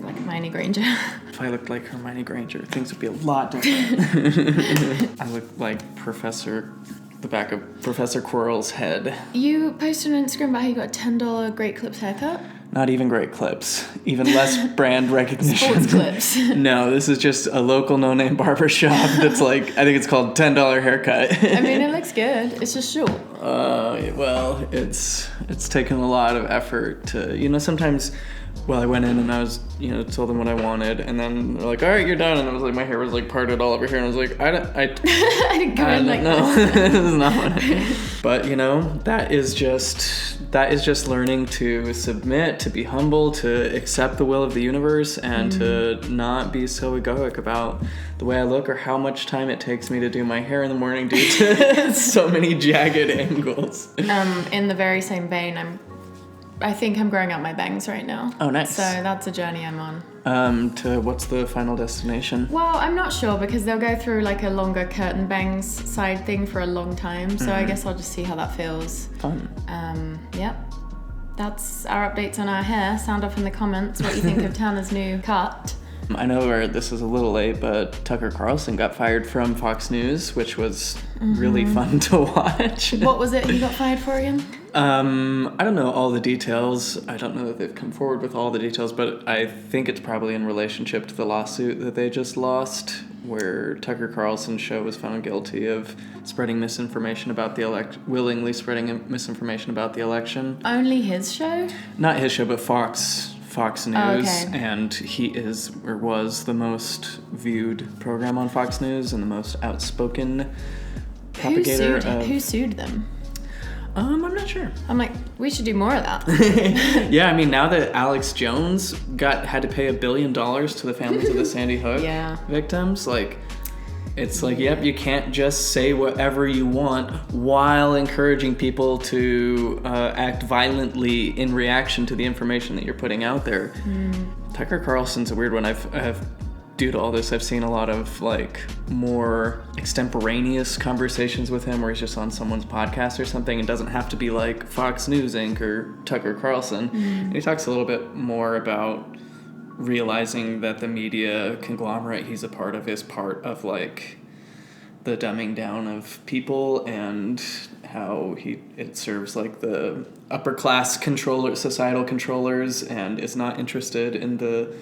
look like Hermione Granger. If I looked like Hermione Granger, things would be a lot different. I look like the back of Professor Quirrell's head. You posted on Instagram about how you got a $10 Great Clips haircut? Not even Great Clips. Even less brand recognition. Sports Clips. No, this is just a local no-name barber shop that's like, I think it's called $10 haircut. I mean, it looks good. It's just short. Well, it's taken a lot of effort to, sometimes, well, I went in and I was, told them what I wanted, and then they're like, all right, you're done, and I was like, my hair was like parted all over here, and I was like, I didn't go in like no, this. this is not what I But, that is just learning to submit, to be humble, to accept the will of the universe, and to not be so egoic about the way I look or how much time it takes me to do my hair in the morning due to so many jagged angles. In the very same vein, I think I'm growing out my bangs right now. Oh, nice. So that's a journey I'm on. To what's the final destination? Well, I'm not sure because they'll go through like a longer curtain bangs side thing for a long time. So I guess I'll just see how that feels. Fun. Yep. That's our updates on our hair. Sound off in the comments what you think of Tanner's new cut. I know this is a little late, but Tucker Carlson got fired from Fox News, which was really fun to watch. What was it he got fired for again? I don't know all the details. I don't know that they've come forward with all the details, but I think it's probably in relationship to the lawsuit that they just lost, where Tucker Carlson's show was found guilty of spreading misinformation about the willingly spreading misinformation about the election. Only his show? Not his show, but Fox News, oh, okay. And he was the most viewed program on Fox News and the most outspoken propagator. Who sued them? I'm not sure. I'm like, we should do more of that. Yeah, I mean, now that Alex Jones had to pay $1 billion to the families of the Sandy Hook victims, it's like, yep, you can't just say whatever you want while encouraging people to act violently in reaction to the information that you're putting out there. Tucker Carlson's a weird one. Due to all this, I've seen a lot of more extemporaneous conversations with him where he's just on someone's podcast or something and doesn't have to be like Fox News Inc. or Tucker Carlson. And he talks a little bit more about realizing that the media conglomerate he's a part of is part of the dumbing down of people and how it serves the upper class societal controllers and is not interested in the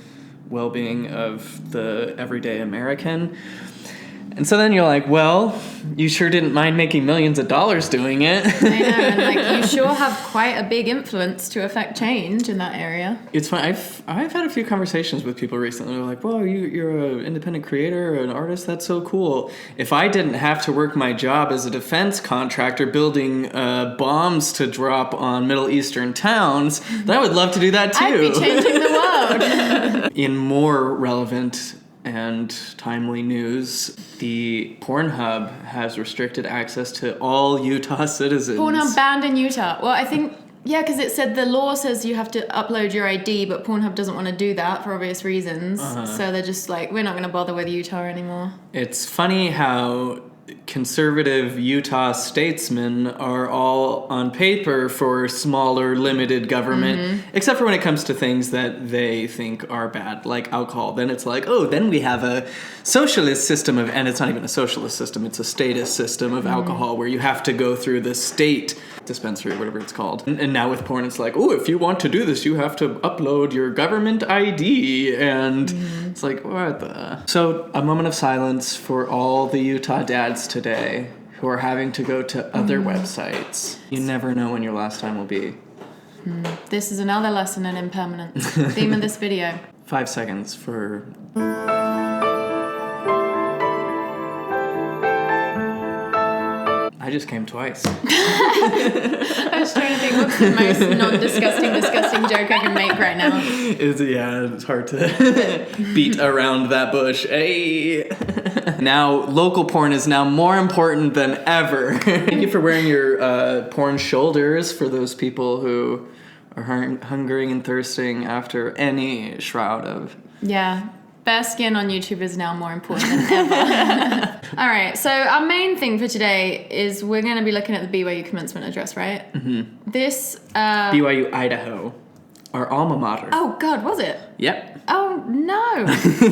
well-being of the everyday American. And so then you're like, well, you sure didn't mind making millions of dollars doing it. I know, and you sure have quite a big influence to affect change in that area. It's fun. I've had a few conversations with people recently. They're like, well, you're an independent creator or an artist. That's so cool. If I didn't have to work my job as a defense contractor building bombs to drop on Middle Eastern towns, then I would love to do that too. I'd be changing the world. In more relevant and timely news, the Pornhub has restricted access to all Utah citizens. Pornhub banned in Utah. Well, I think, because it said the law says you have to upload your ID, but Pornhub doesn't want to do that for obvious reasons. So they're just like, we're not going to bother with Utah anymore. It's funny how conservative Utah statesmen are all on paper for smaller, limited government, except for when it comes to things that they think are bad, like alcohol. Then it's like, oh, then we have a socialist system and it's not even a socialist system, it's a statist system of alcohol where you have to go through the state dispensary or whatever it's called. And now with porn, it's like, oh, if you want to do this, you have to upload your government ID. And it's like, what the? So a moment of silence for all the Utah dads today who are having to go to other websites. You never know when your last time will be. This is another lesson in impermanence. Theme of this video. 5 seconds for... I just came twice. I was trying to think what's the most non-disgusting joke I can make right now. It's hard to beat around that bush. Hey! Now, local porn is now more important than ever. Thank you for wearing your porn shoulders for those people who are hungering and thirsting after any shroud of... Yeah. Bare skin on YouTube is now more important than ever. All right, so our main thing for today is we're going to be looking at the BYU commencement address, right? This... BYU-Idaho, our alma mater. Oh, God, was it? Yep. Oh, no.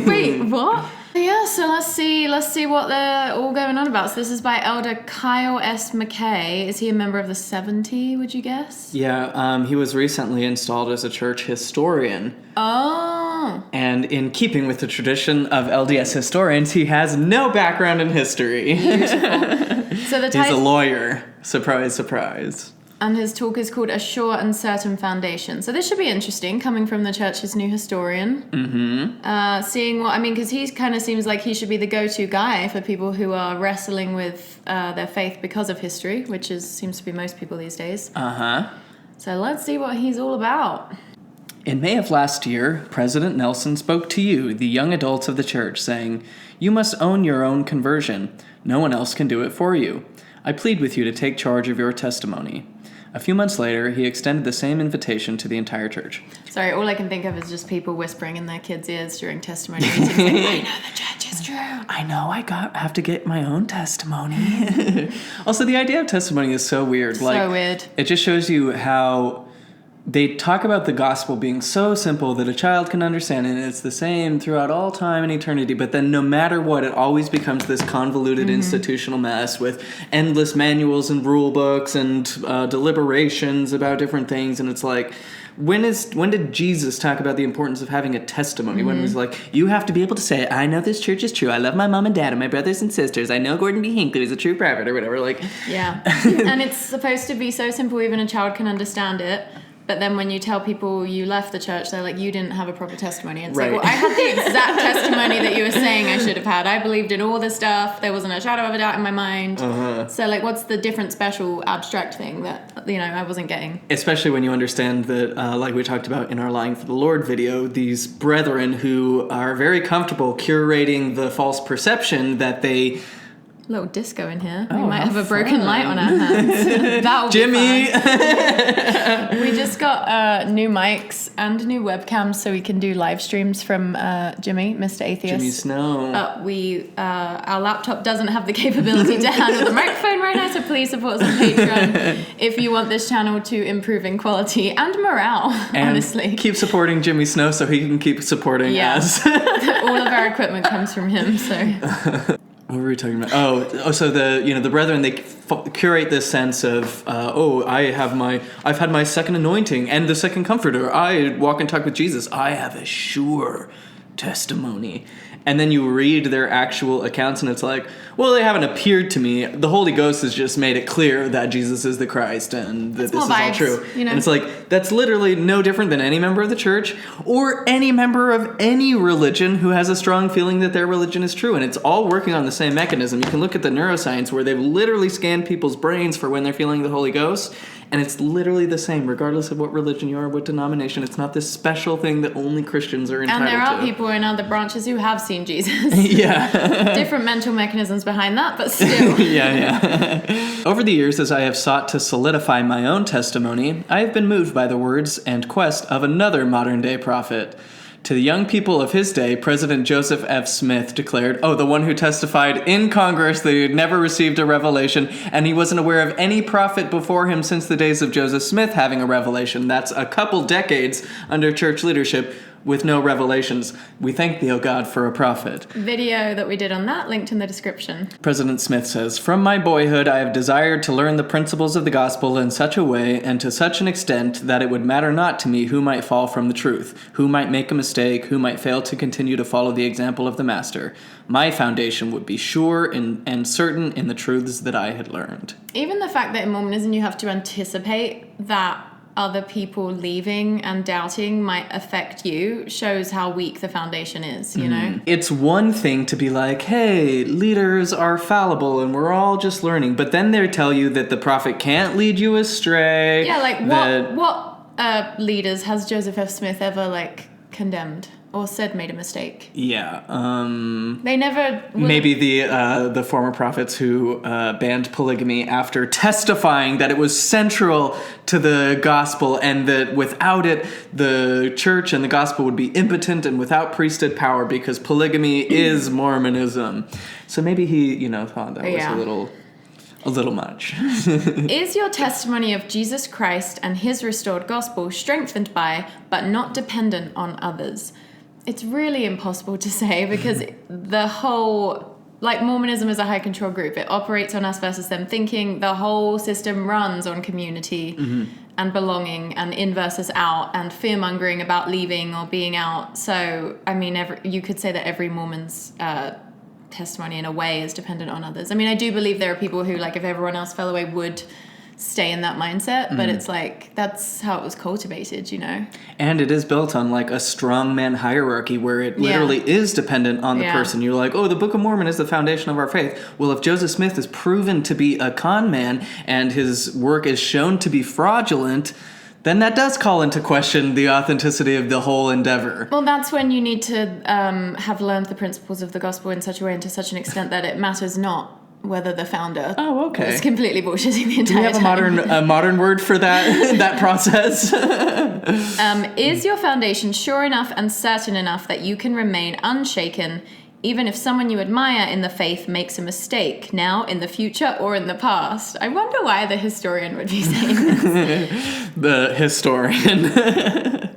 Wait, what? Yeah, so let's see what they're all going on about. So this is by Elder Kyle S. McKay. Is he a member of the 70, would you guess? Yeah, he was recently installed as a church historian. Oh. And in keeping with the tradition of LDS historians, he has no background in history. Beautiful. So he's a lawyer. Surprise, surprise. And his talk is called A Sure and Certain Foundation. So this should be interesting, coming from the church's new historian. Mm-hmm. Seeing what, because he kind of seems like he should be the go-to guy for people who are wrestling with their faith because of history, which seems to be most people these days. Uh-huh. So let's see what he's all about. In May of last year, President Nelson spoke to you, the young adults of the church, saying, "You must own your own conversion. No one else can do it for you. I plead with you to take charge of your testimony." A few months later, he extended the same invitation to the entire church. Sorry, all I can think of is just people whispering in their kids' ears during testimony meetings. Like, I know the church is true. I know, have to get my own testimony. Also, the idea of testimony is so weird. So weird. It just shows you how they talk about the gospel being so simple that a child can understand, and it's the same throughout all time and eternity, but then no matter what, it always becomes this convoluted institutional mess with endless manuals and rule books and deliberations about different things, and it's like, when did Jesus talk about the importance of having a testimony? When it was like, you have to be able to say, I know this church is true, I love my mom and dad and my brothers and sisters, I know Gordon B. Hinckley is a true prophet, or whatever, like... Yeah, and it's supposed to be so simple even a child can understand it. But then when you tell people you left the church, they're like, you didn't have a proper testimony. And it's like, well, I had the exact testimony that you were saying I should have had. I believed in all this stuff. There wasn't a shadow of a doubt in my mind. So, like, what's the different, special, abstract thing that, I wasn't getting? Especially when you understand that, like we talked about in our Lying for the Lord video, these brethren who are very comfortable curating the false perception that they... Little disco in here. We might have a broken light on our hands. That'll Jimmy! be fun. We just got new mics and new webcams so we can do live streams from Jimmy, Mr. Atheist. Jimmy Snow. Our laptop doesn't have the capability to handle the microphone right now, so please support us on Patreon if you want this channel to improve in quality and morale, and honestly. Keep supporting Jimmy Snow so he can keep supporting us. All of our equipment comes from him, so... What were we talking about? Oh, so the brethren, they curate this sense of, I've had my second anointing and the second comforter. I walk and talk with Jesus. I have a sure testimony. And then you read their actual accounts and it's like, well, they haven't appeared to me. The Holy Ghost has just made it clear that Jesus is the Christ and that this is all true. And it's like, that's literally no different than any member of the church or any member of any religion who has a strong feeling that their religion is true. And it's all working on the same mechanism. You can look at the neuroscience where they've literally scanned people's brains for when they're feeling the Holy Ghost. And it's literally the same, regardless of what religion you are, what denomination. It's not this special thing that only Christians are entitled to. And there are people in other branches who have seen Jesus. Yeah. Different mental mechanisms behind that, but still. Yeah. Over the years, as I have sought to solidify my own testimony, I have been moved by the words and quest of another modern-day prophet. To the young people of his day, President Joseph F. Smith declared, the one who testified in Congress that he had never received a revelation, and he wasn't aware of any prophet before him since the days of Joseph Smith having a revelation. That's a couple decades under church leadership with no revelations. We thank thee, O God, for a prophet. Video that we did on that, linked in the description. President Smith says, "From my boyhood, I have desired to learn the principles of the gospel in such a way and to such an extent that it would matter not to me who might fall from the truth, who might make a mistake, who might fail to continue to follow the example of the Master. My foundation would be sure and certain in the truths that I had learned." Even the fact that in Mormonism you have to anticipate that other people leaving and doubting might affect you shows how weak the foundation is, you know? It's one thing to be like, hey, leaders are fallible and we're all just learning, but then they tell you that the prophet can't lead you astray. Yeah, like what leaders has Joseph F. Smith ever condemned or said made a mistake? Yeah. They never... Maybe the former prophets who banned polygamy after testifying that it was central to the gospel and that without it, the church and the gospel would be impotent and without priesthood power because polygamy is Mormonism. So maybe he, thought that was a little much. Is your testimony of Jesus Christ and his restored gospel strengthened by, but not dependent on others? It's really impossible to say because the whole, like Mormonism is a high control group. It operates on us versus them thinking. The whole system runs on community and belonging and in versus out and fear mongering about leaving or being out. So, I mean, you could say that every Mormon's testimony in a way is dependent on others. I mean, I do believe there are people who, like, if everyone else fell away, would stay in that mindset, but it's like that's how it was cultivated, you know. And it is built on like a strongman hierarchy where it literally is dependent on the person. You're like, oh, the Book of Mormon is the foundation of our faith. Well, if Joseph Smith is proven to be a con man and his work is shown to be fraudulent, then that does call into question the authenticity of the whole endeavor. Well, that's when you need to have learned the principles of the gospel in such a way and to such an extent that it matters not whether the founder is completely bullshitting the entire time. Do we have a modern word for that that process? Is your foundation sure enough and certain enough that you can remain unshaken even if someone you admire in the faith makes a mistake now, in the future, or in the past? I wonder why the historian would be saying this. The historian.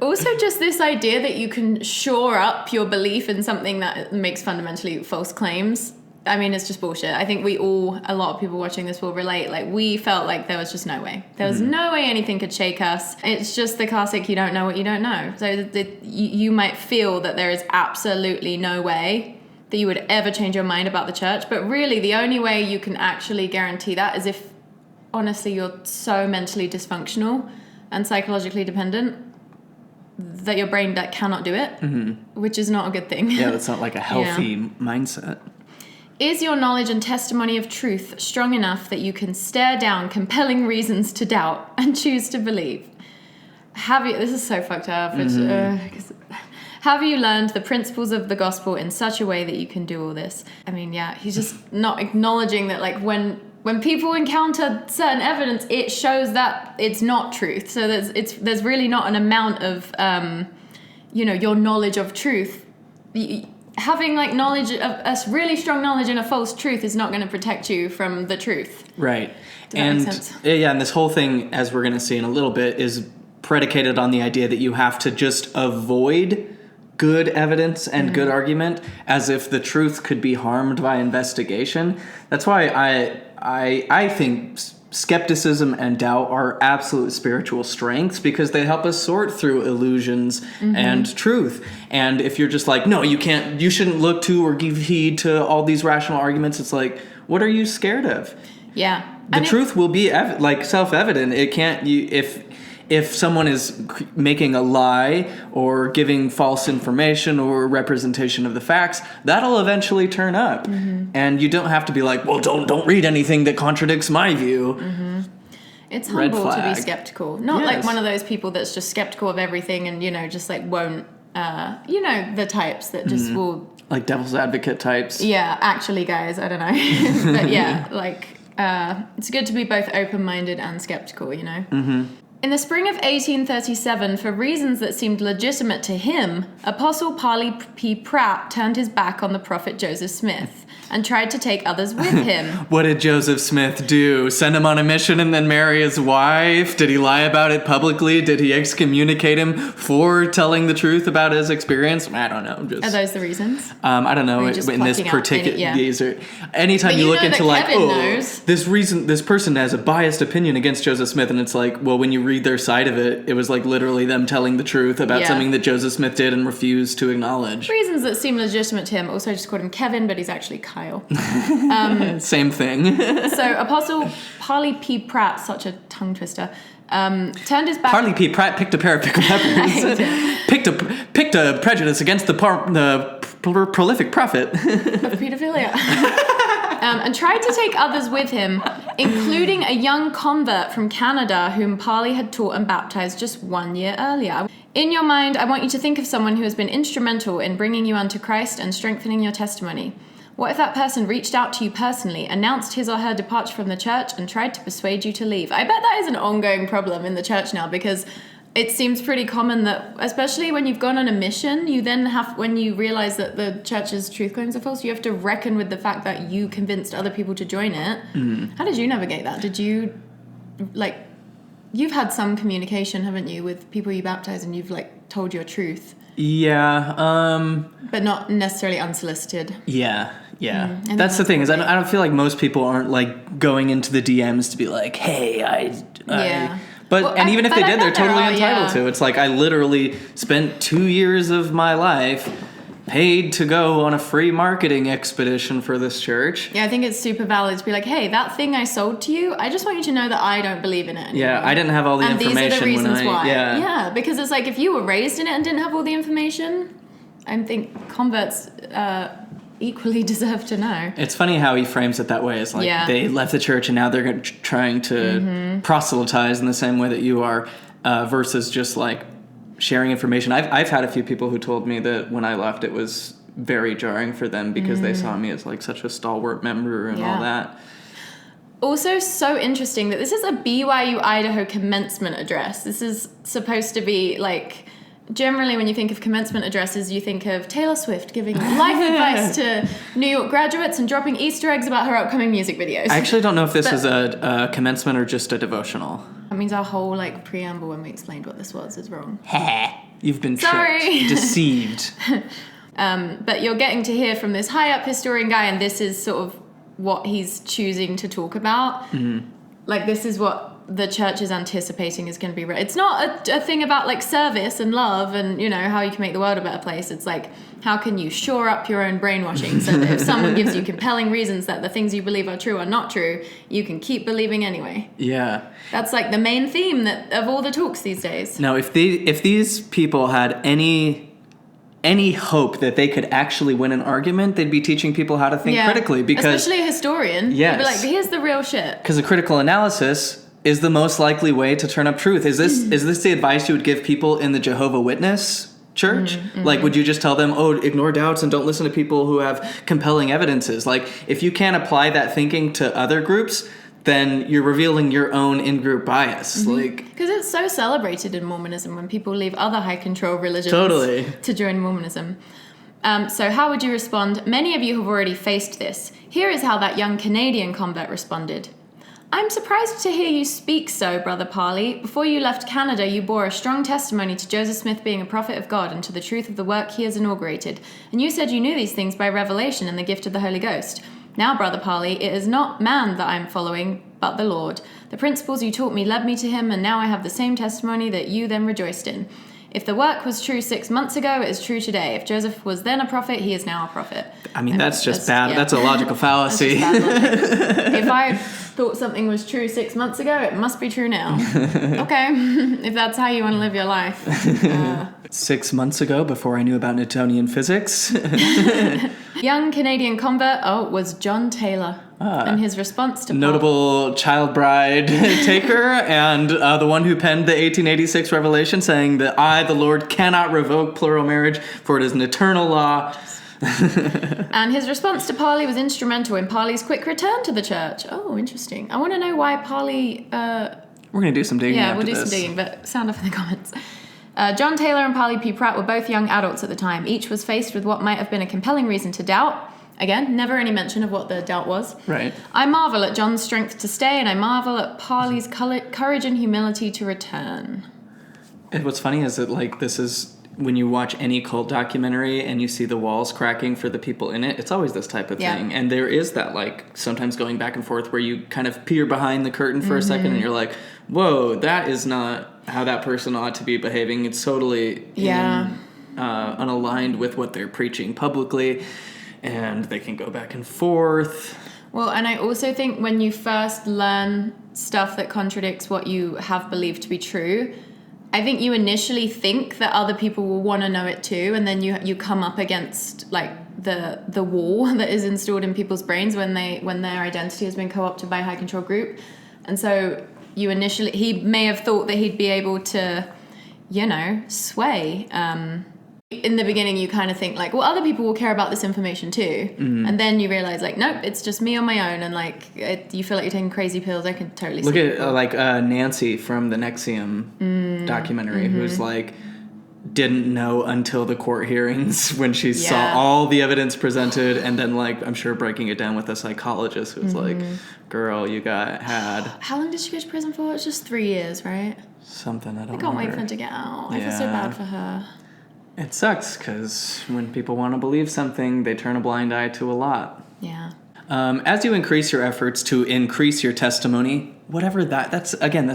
Also, just this idea that you can shore up your belief in something that makes fundamentally false claims. I mean, it's just bullshit. I think a lot of people watching this will relate. Like, we felt like there was just no way. There was no way anything could shake us. It's just the classic, you don't know what you don't know. So you might feel that there is absolutely no way that you would ever change your mind about the church. But really, the only way you can actually guarantee that is if, honestly, you're so mentally dysfunctional and psychologically dependent that your brain cannot do it, which is not a good thing. Yeah, that's not like a healthy mindset. Is your knowledge and testimony of truth strong enough that you can stare down compelling reasons to doubt and choose to believe? This is so fucked up. Have you learned the principles of the gospel in such a way that you can do all this? I mean, he's just not acknowledging that, like, when people encounter certain evidence, it shows that it's not truth. So there's really not an amount of, your knowledge of truth. Having like knowledge of a really strong knowledge and a false truth is not going to protect you from the truth. Right. Does that make sense? And this whole thing, as we're going to see in a little bit, is predicated on the idea that you have to just avoid good evidence and good argument as if the truth could be harmed by investigation. That's why I think skepticism and doubt are absolute spiritual strengths because they help us sort through illusions and truth. And if you're just like, no, you shouldn't look to or give heed to all these rational arguments, it's like, what are you scared of? Yeah. The truth will be self-evident. It can't, if someone is making a lie or giving false information or representation of the facts, that'll eventually turn up. And you don't have to be like, well, don't read anything that contradicts my view. It's humble to be skeptical. Not like one of those people that's just skeptical of everything and, just like won't, the types that just will... Like devil's advocate types. Yeah, actually, guys, I don't know. But yeah, it's good to be both open-minded and skeptical, In the spring of 1837, for reasons that seemed legitimate to him, Apostle Parley P. Pratt turned his back on the prophet Joseph Smith and tried to take others with him. What did Joseph Smith do? Send him on a mission and then marry his wife? Did he lie about it publicly? Did he excommunicate him for telling the truth about his experience? I don't know. Are those the reasons? I don't know. In this particular, these are anytime you look into like, this person has a biased opinion against Joseph Smith, and it's like, well, when you read their side of it, it was like literally them telling the truth about something that Joseph Smith did and refused to acknowledge. Reasons that seem legitimate to him. Also, I just called him Kevin, but he's actually Kyle. Same thing. So Apostle Parley P. Pratt, such a tongue twister, turned his back. Parley P. Pratt picked a pair of pickled peppers. picked a prejudice against the prolific prophet of pedophilia. And tried to take others with him, including a young convert from Canada whom Parley had taught and baptized just 1 year earlier. In your mind, I want you to think of someone who has been instrumental in bringing you unto Christ and strengthening your testimony. What if that person reached out to you personally, announced his or her departure from the church, and tried to persuade you to leave? I bet that is an ongoing problem in the church now because it seems pretty common that, especially when you've gone on a mission, you then have, when you realize that the church's truth claims are false, you have to reckon with the fact that you convinced other people to join it. How did you navigate that? Did you, you've had some communication, haven't you, with people you baptize and you've, told your truth? Yeah. But not necessarily unsolicited. Yeah. That's the thing, is I don't feel like most people aren't like going into the DMs to be like, hey, even if they did, they're totally entitled to. It's like, I literally spent 2 years of my life paid to go on a free marketing expedition for this church. Yeah, I think it's super valid to be like, hey, that thing I sold to you, I just want you to know that I don't believe in it anymore. Yeah, I didn't have all the information. And these are the reasons why. Yeah, because it's like, if you were raised in it and didn't have all the information, I think converts equally deserve to know. It's funny how he frames it that way. It's like, they left the church and now they're trying to proselytize in the same way that you are, versus just like sharing information. I've had a few people who told me that when I left, it was very jarring for them because they saw me as like such a stalwart member and all that. Also, so interesting that this is a BYU-Idaho commencement address. This is supposed to be like, generally when you think of commencement addresses, you think of Taylor Swift giving life advice to New York graduates and dropping Easter eggs about her upcoming music videos. I actually don't know if this is a commencement or just a devotional. That means our whole like preamble when we explained what this was is wrong. You've been tricked, deceived. But you're getting to hear from this high up historian guy, and this is sort of what he's choosing to talk about. Like, this is what the church is anticipating is going to be it's not a thing about like service and love and, you know, how you can make the world a better place. It's like, how can you shore up your own brainwashing so that if someone gives you compelling reasons that the things you believe are true are not true, you can keep believing anyway. Yeah, that's like the main theme of all the talks these days. Now, if these people had any hope that they could actually win an argument, they'd be teaching people how to think critically. Because especially a historian. Yes. They'd be like, here's the real shit. Because a critical analysis is the most likely way to turn up truth. Is this the advice you would give people in the Jehovah Witness church? Like, would you just tell them, ignore doubts and don't listen to people who have compelling evidences? Like, if you can't apply that thinking to other groups, then you're revealing your own in-group bias. Like, because it's so celebrated in Mormonism when people leave other high-control religions to join Mormonism. So how would you respond? Many of you have already faced this. Here is how that young Canadian convert responded. I'm surprised to hear you speak so, Brother Parley. Before you left Canada, you bore a strong testimony to Joseph Smith being a prophet of God and to the truth of the work he has inaugurated. And you said you knew these things by revelation and the gift of the Holy Ghost. Now, Brother Parley, it is not man that I am following, but the Lord. The principles you taught me led me to him, and now I have the same testimony that you then rejoiced in. If the work was true 6 months ago, it is true today. If Joseph was then a prophet, he is now a prophet. I mean, that's just bad. Yeah. That's a logical fallacy. If I thought something was true 6 months ago, it must be true now. Okay, if that's how you want to live your life. 6 months ago, before I knew about Newtonian physics. Young Canadian convert, was John Taylor. And his response to notable child bride taker and the one who penned the 1886 revelation saying that I, the Lord, cannot revoke plural marriage, for it is an eternal law. And his response to Parley was instrumental in Parley's quick return to the church. Oh, interesting. I want to know why Parley... We're going to do some digging after this. Yeah, we'll do some digging, but sound off in the comments. John Taylor and Parley P. Pratt were both young adults at the time. Each was faced with what might have been a compelling reason to doubt. Again, never any mention of what the doubt was. Right. I marvel at John's strength to stay, and I marvel at Parley's courage and humility to return. And what's funny is that, like, this is... when you watch any cult documentary and you see the walls cracking for the people in it, it's always this type of thing. And there is that, like, sometimes going back and forth where you kind of peer behind the curtain for a second and you're like, whoa, that is not how that person ought to be behaving. It's totally unaligned with what they're preaching publicly, and they can go back and forth. Well, and I also think when you first learn stuff that contradicts what you have believed to be true, I think you initially think that other people will want to know it too, and then you come up against like the wall that is installed in people's brains when their identity has been co-opted by a high control group. And so he may have thought that he'd be able to, sway. In the beginning, you kind of think like, well, other people will care about this information too, and then you realize like, nope, it's just me on my own, and like you feel like you're taking crazy pills. I can totally look at Nancy from the Nexium documentary, who's like didn't know until the court hearings when she saw all the evidence presented, and then like I'm sure breaking it down with a psychologist who's like, girl, you got had. How long did she go to prison for? It's just 3 years, right? Something I don't know. I can't wait for her to get out. I feel so bad for her. It sucks because when people want to believe something, they turn a blind eye to a lot. Yeah. As you increase your efforts to increase your testimony, whatever that's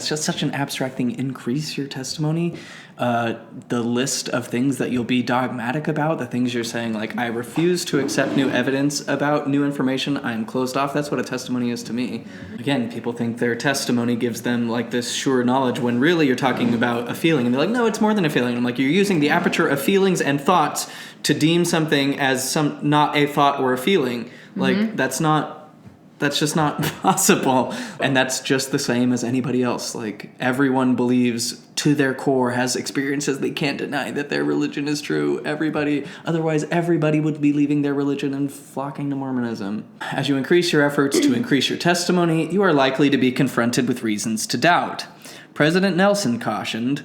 just such an abstract thing. Increase your testimony. The list of things that you'll be dogmatic about, the things you're saying, like, I refuse to accept new evidence about new information, I'm closed off. That's what a testimony is to me. Again, people think their testimony gives them, like, this sure knowledge, when really you're talking about a feeling. And they're like, no, it's more than a feeling. I'm like, you're using the aperture of feelings and thoughts to deem something as not a thought or a feeling. Like, that's just not possible. And that's just the same as anybody else. Like, everyone believes to their core, has experiences they can't deny that their religion is true. Otherwise everybody would be leaving their religion and flocking to Mormonism. As you increase your efforts to increase your testimony, you are likely to be confronted with reasons to doubt. President Nelson cautioned,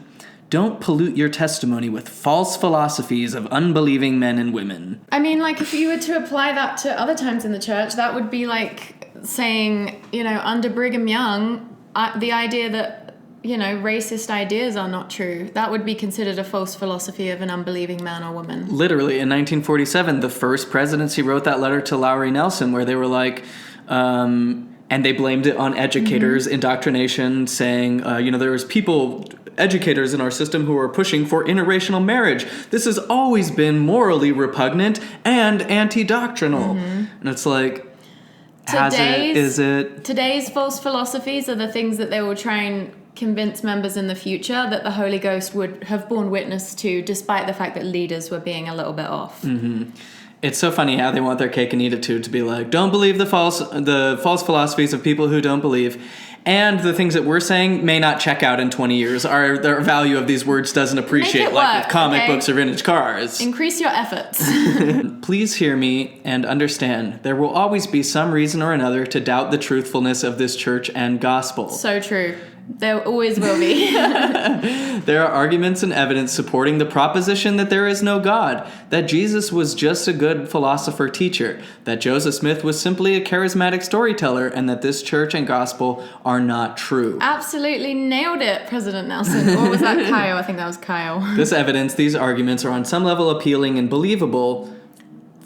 "Don't pollute your testimony with false philosophies of unbelieving men and women." I mean, like, if you were to apply that to other times in the church, that would be like saying, under Brigham Young, the idea that, racist ideas are not true, that would be considered a false philosophy of an unbelieving man or woman. Literally, in 1947, the first presidency wrote that letter to Lowry Nelson where they were like, and they blamed it on educators' indoctrination, saying, there was educators in our system who are pushing for interracial marriage. This has always been morally repugnant and anti-doctrinal. And it's like, is it? Today's false philosophies are the things that they will try and convince members in the future that the Holy Ghost would have borne witness to, despite the fact that leaders were being a little bit off. It's so funny how they want their cake and eat it too, to be like, don't believe the false philosophies of people who don't believe. And the things that we're saying may not check out in 20 years. The value of these words doesn't appreciate, like with comic books or vintage cars. Increase your efforts. Please hear me and understand. There will always be some reason or another to doubt the truthfulness of this church and gospel. So true. There always will be. There are arguments and evidence supporting the proposition that there is no God, that Jesus was just a good philosopher teacher, that Joseph Smith was simply a charismatic storyteller, and that this church and gospel are not true. Absolutely nailed it, President Nelson. Or was that Kyle? I think that was Kyle. This evidence, these arguments are on some level appealing and believable,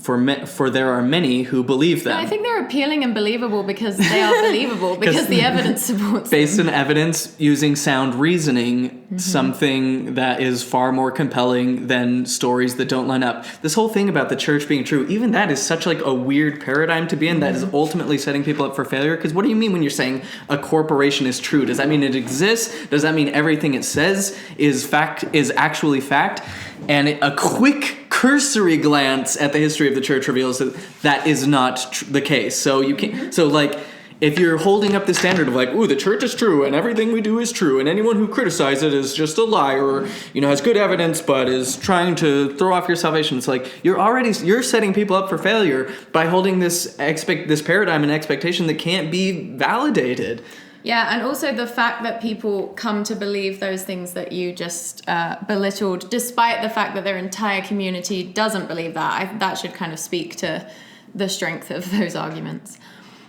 for there are many who believe them. No, I think they're appealing and believable because they are believable, because the evidence supports based them. on evidence, using sound reasoning, something that is far more compelling than stories that don't line up. This whole thing about the church being true, even that is such like a weird paradigm to be in, that is ultimately setting people up for failure. Because what do you mean when you're saying a corporation is true? Does that mean it exists? Does that mean everything it says is actually fact? And a quick cursory glance at the history of the church reveals that is not the case. So you can't. So like, if you're holding up the standard of like, ooh, the church is true and everything we do is true, and anyone who criticizes it is just a liar, or has good evidence but is trying to throw off your salvation, it's like you're setting people up for failure by holding this paradigm and expectation that can't be validated. Yeah, and also the fact that people come to believe those things that you just belittled, despite the fact that their entire community doesn't believe that, that should kind of speak to the strength of those arguments.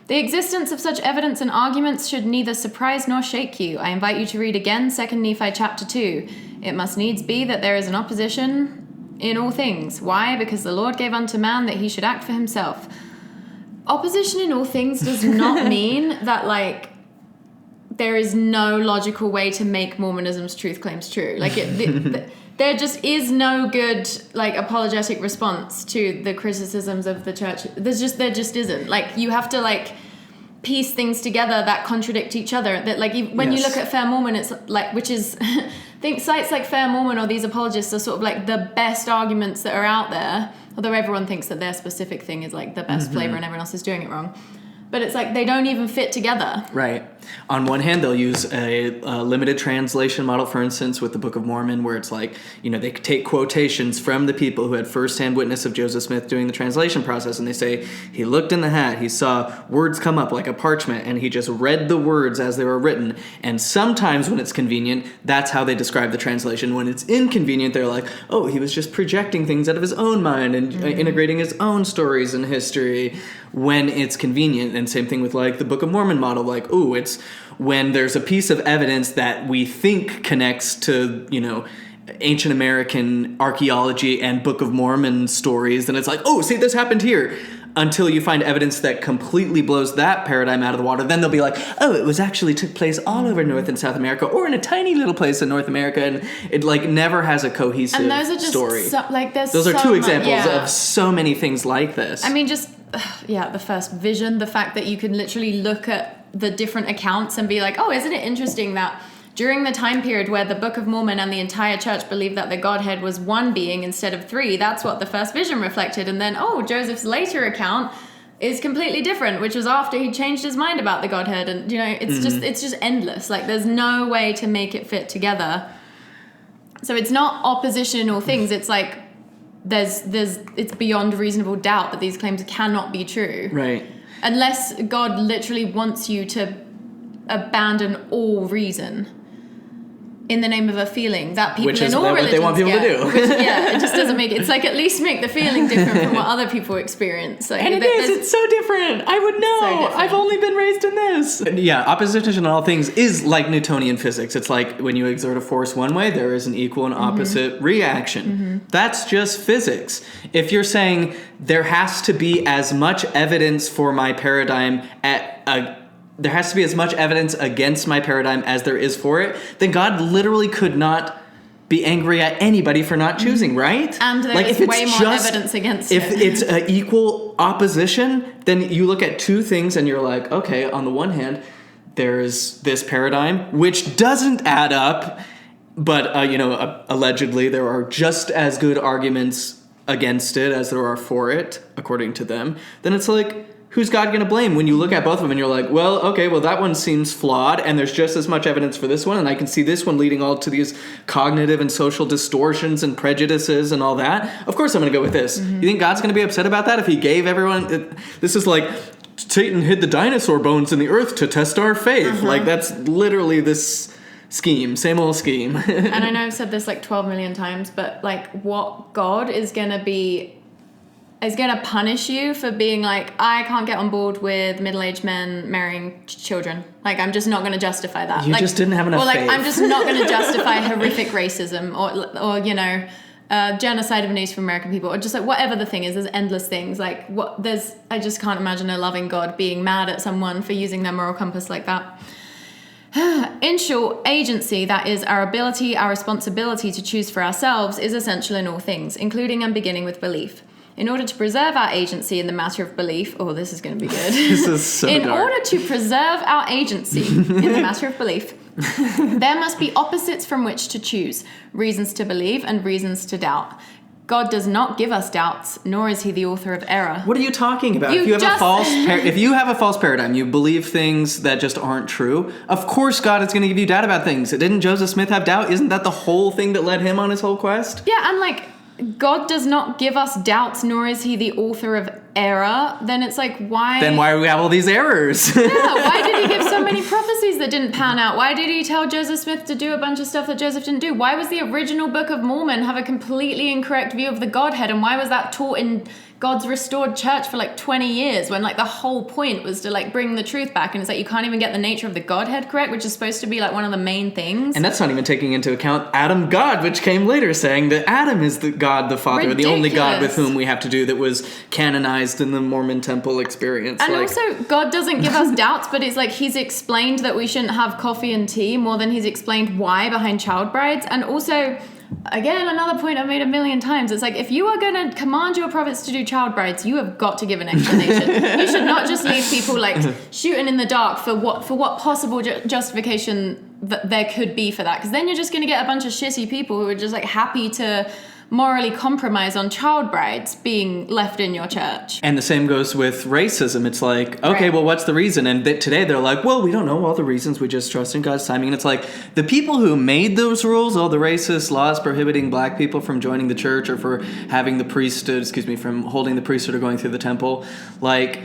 The existence of such evidence and arguments should neither surprise nor shake you. I invite you to read again 2 Nephi chapter 2. It must needs be that there is an opposition in all things. Why? Because the Lord gave unto man that he should act for himself. Opposition in all things does not mean that, like, there is no logical way to make Mormonism's truth claims true. Like, there just is no good, like, apologetic response to the criticisms of the church. There just isn't. Like, you have to, like, piece things together that contradict each other. That, like, when you look at Fair Mormon, it's like, which is, I think sites like Fair Mormon or these apologists are sort of like the best arguments that are out there. Although everyone thinks that their specific thing is like the best flavor and everyone else is doing it wrong. But it's like they don't even fit together. Right. On one hand, they'll use a limited translation model, for instance, with the Book of Mormon, where it's like, they take quotations from the people who had firsthand witness of Joseph Smith doing the translation process, and they say, he looked in the hat, he saw words come up like a parchment, and he just read the words as they were written. And sometimes when it's convenient, that's how they describe the translation. When it's inconvenient, they're like, oh, he was just projecting things out of his own mind and integrating his own stories and history when it's convenient. And same thing with like the Book of Mormon model, like, it's when there's a piece of evidence that we think connects to, ancient American archaeology and Book of Mormon stories, then it's like, oh, see, this happened here. Until you find evidence that completely blows that paradigm out of the water, then they'll be like, oh, it was actually took place all over North and South America, or in a tiny little place in North America, and it like never has a cohesive story. And those are just story. Those are two examples of so many things like this. I mean, just the first vision, the fact that you can literally look at the different accounts and be like, oh, isn't it interesting that during the time period where the Book of Mormon and the entire church believed that the Godhead was one being instead of three, that's what the first vision reflected. And then, Joseph's later account is completely different, which was after he changed his mind about the Godhead. And, it's just endless. Like, there's no way to make it fit together. So it's not oppositional things. It's like it's beyond reasonable doubt that these claims cannot be true. Right. Unless God literally wants you to abandon all reason in the name of a feeling that people in all religions what they want people to do. It just doesn't make it. It's like, at least make the feeling different from what other people experience. Like, and it's so different. I would know. So I've only been raised in this. Yeah, opposition in all things is like Newtonian physics. It's like when you exert a force one way, there is an equal and opposite reaction. Mm-hmm. That's just physics. If you're saying there has to be as much evidence for my paradigm there has to be as much evidence against my paradigm as there is for it, then God literally could not be angry at anybody for not choosing, right? And there's way more evidence against it. If it's an equal opposition, then you look at two things and you're like, okay, on the one hand, there's this paradigm, which doesn't add up, but, allegedly there are just as good arguments against it as there are for it, according to them. Then it's like, who's God going to blame when you look at both of them and you're like, well, okay, that one seems flawed and there's just as much evidence for this one and I can see this one leading all to these cognitive and social distortions and prejudices and all that. Of course I'm going to go with this. Mm-hmm. You think God's going to be upset about that if he gave everyone... This is like Satan hid the dinosaur bones in the earth to test our faith. Uh-huh. Like, that's literally this scheme, same old scheme. And I know I've said this like 12 million times, but like, what God is going to punish you for being like, I can't get on board with middle-aged men marrying children. Like, I'm just not going to justify that. You just didn't have enough faith. I'm just not going to justify horrific racism or genocide of Native American people, or just like whatever the thing is. There's endless things. Like, I just can't imagine a loving God being mad at someone for using their moral compass like that. In short, agency, that is our ability, our responsibility to choose for ourselves, is essential in all things, including and beginning with belief. In order to preserve our agency in the matter of belief... Oh, this is going to be good. This is so In order to preserve our agency in the matter of belief, there must be opposites from which to choose, reasons to believe and reasons to doubt. God does not give us doubts, nor is he the author of error. What are you talking about? If you have a false paradigm, you believe things that just aren't true, of course God is going to give you doubt about things. Didn't Joseph Smith have doubt? Isn't that the whole thing that led him on his whole quest? Yeah, and like... God does not give us doubts, nor is he the author of error. Then it's like, why... Then why do we have all these errors? Yeah, why did he give so many prophecies that didn't pan out? Why did he tell Joseph Smith to do a bunch of stuff that Joseph didn't do? Why was the original Book of Mormon have a completely incorrect view of the Godhead? And why was that taught in God's restored church for like 20 years when like the whole point was to like bring the truth back? And it's like, you can't even get the nature of the Godhead correct, which is supposed to be like one of the main things. And that's not even taking into account Adam God, which came later, saying that Adam is the God, the Father, the only God with whom we have to do, that was canonized in the Mormon temple experience. And also, God doesn't give us doubts, but it's like he's explained that we shouldn't have coffee and tea more than he's explained why behind child brides. And also... Again, another point I've made a million times. It's like, if you are going to command your prophets to do child brides, you have got to give an explanation. You should not just leave people like shooting in the dark for what possible justification that there could be for that. Because then you're just going to get a bunch of shitty people who are just like happy to morally compromise on child brides being left in your church. And the same goes with racism. It's like, okay, well, what's the reason? And today they're like, well, we don't know all the reasons. We just trust in God's timing. And it's like, the people who made those rules, all the racist laws prohibiting black people from joining the church or for having the priesthood, from holding the priesthood or going through the temple, like...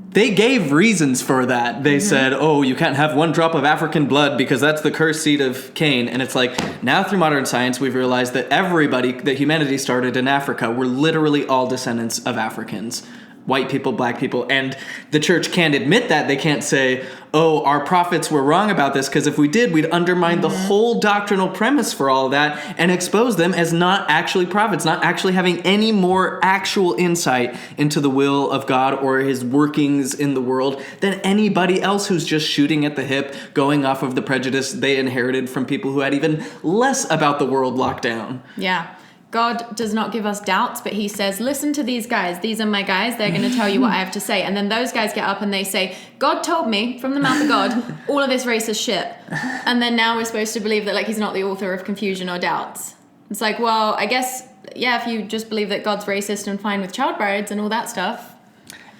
They gave reasons for that. They said, oh, you can't have one drop of African blood because that's the cursed seed of Cain. And it's like, now through modern science, we've realized that that humanity started in Africa. We're literally all descendants of Africans. white people, black people, and the church can't admit that. They can't say, oh, our prophets were wrong about this, because if we did, we'd undermine the whole doctrinal premise for all of that and expose them as not actually prophets, not actually having any more actual insight into the will of God or his workings in the world than anybody else who's just shooting at the hip, going off of the prejudice they inherited from people who had even less about the world locked down. Yeah. God does not give us doubts, but he says, listen to these guys. These are my guys. They're going to tell you what I have to say. And then those guys get up and they say, God told me from the mouth of God all of this racist shit. And then now we're supposed to believe that, like, he's not the author of confusion or doubts. It's like, well, I guess, yeah, if you just believe that God's racist and fine with child brides and all that stuff.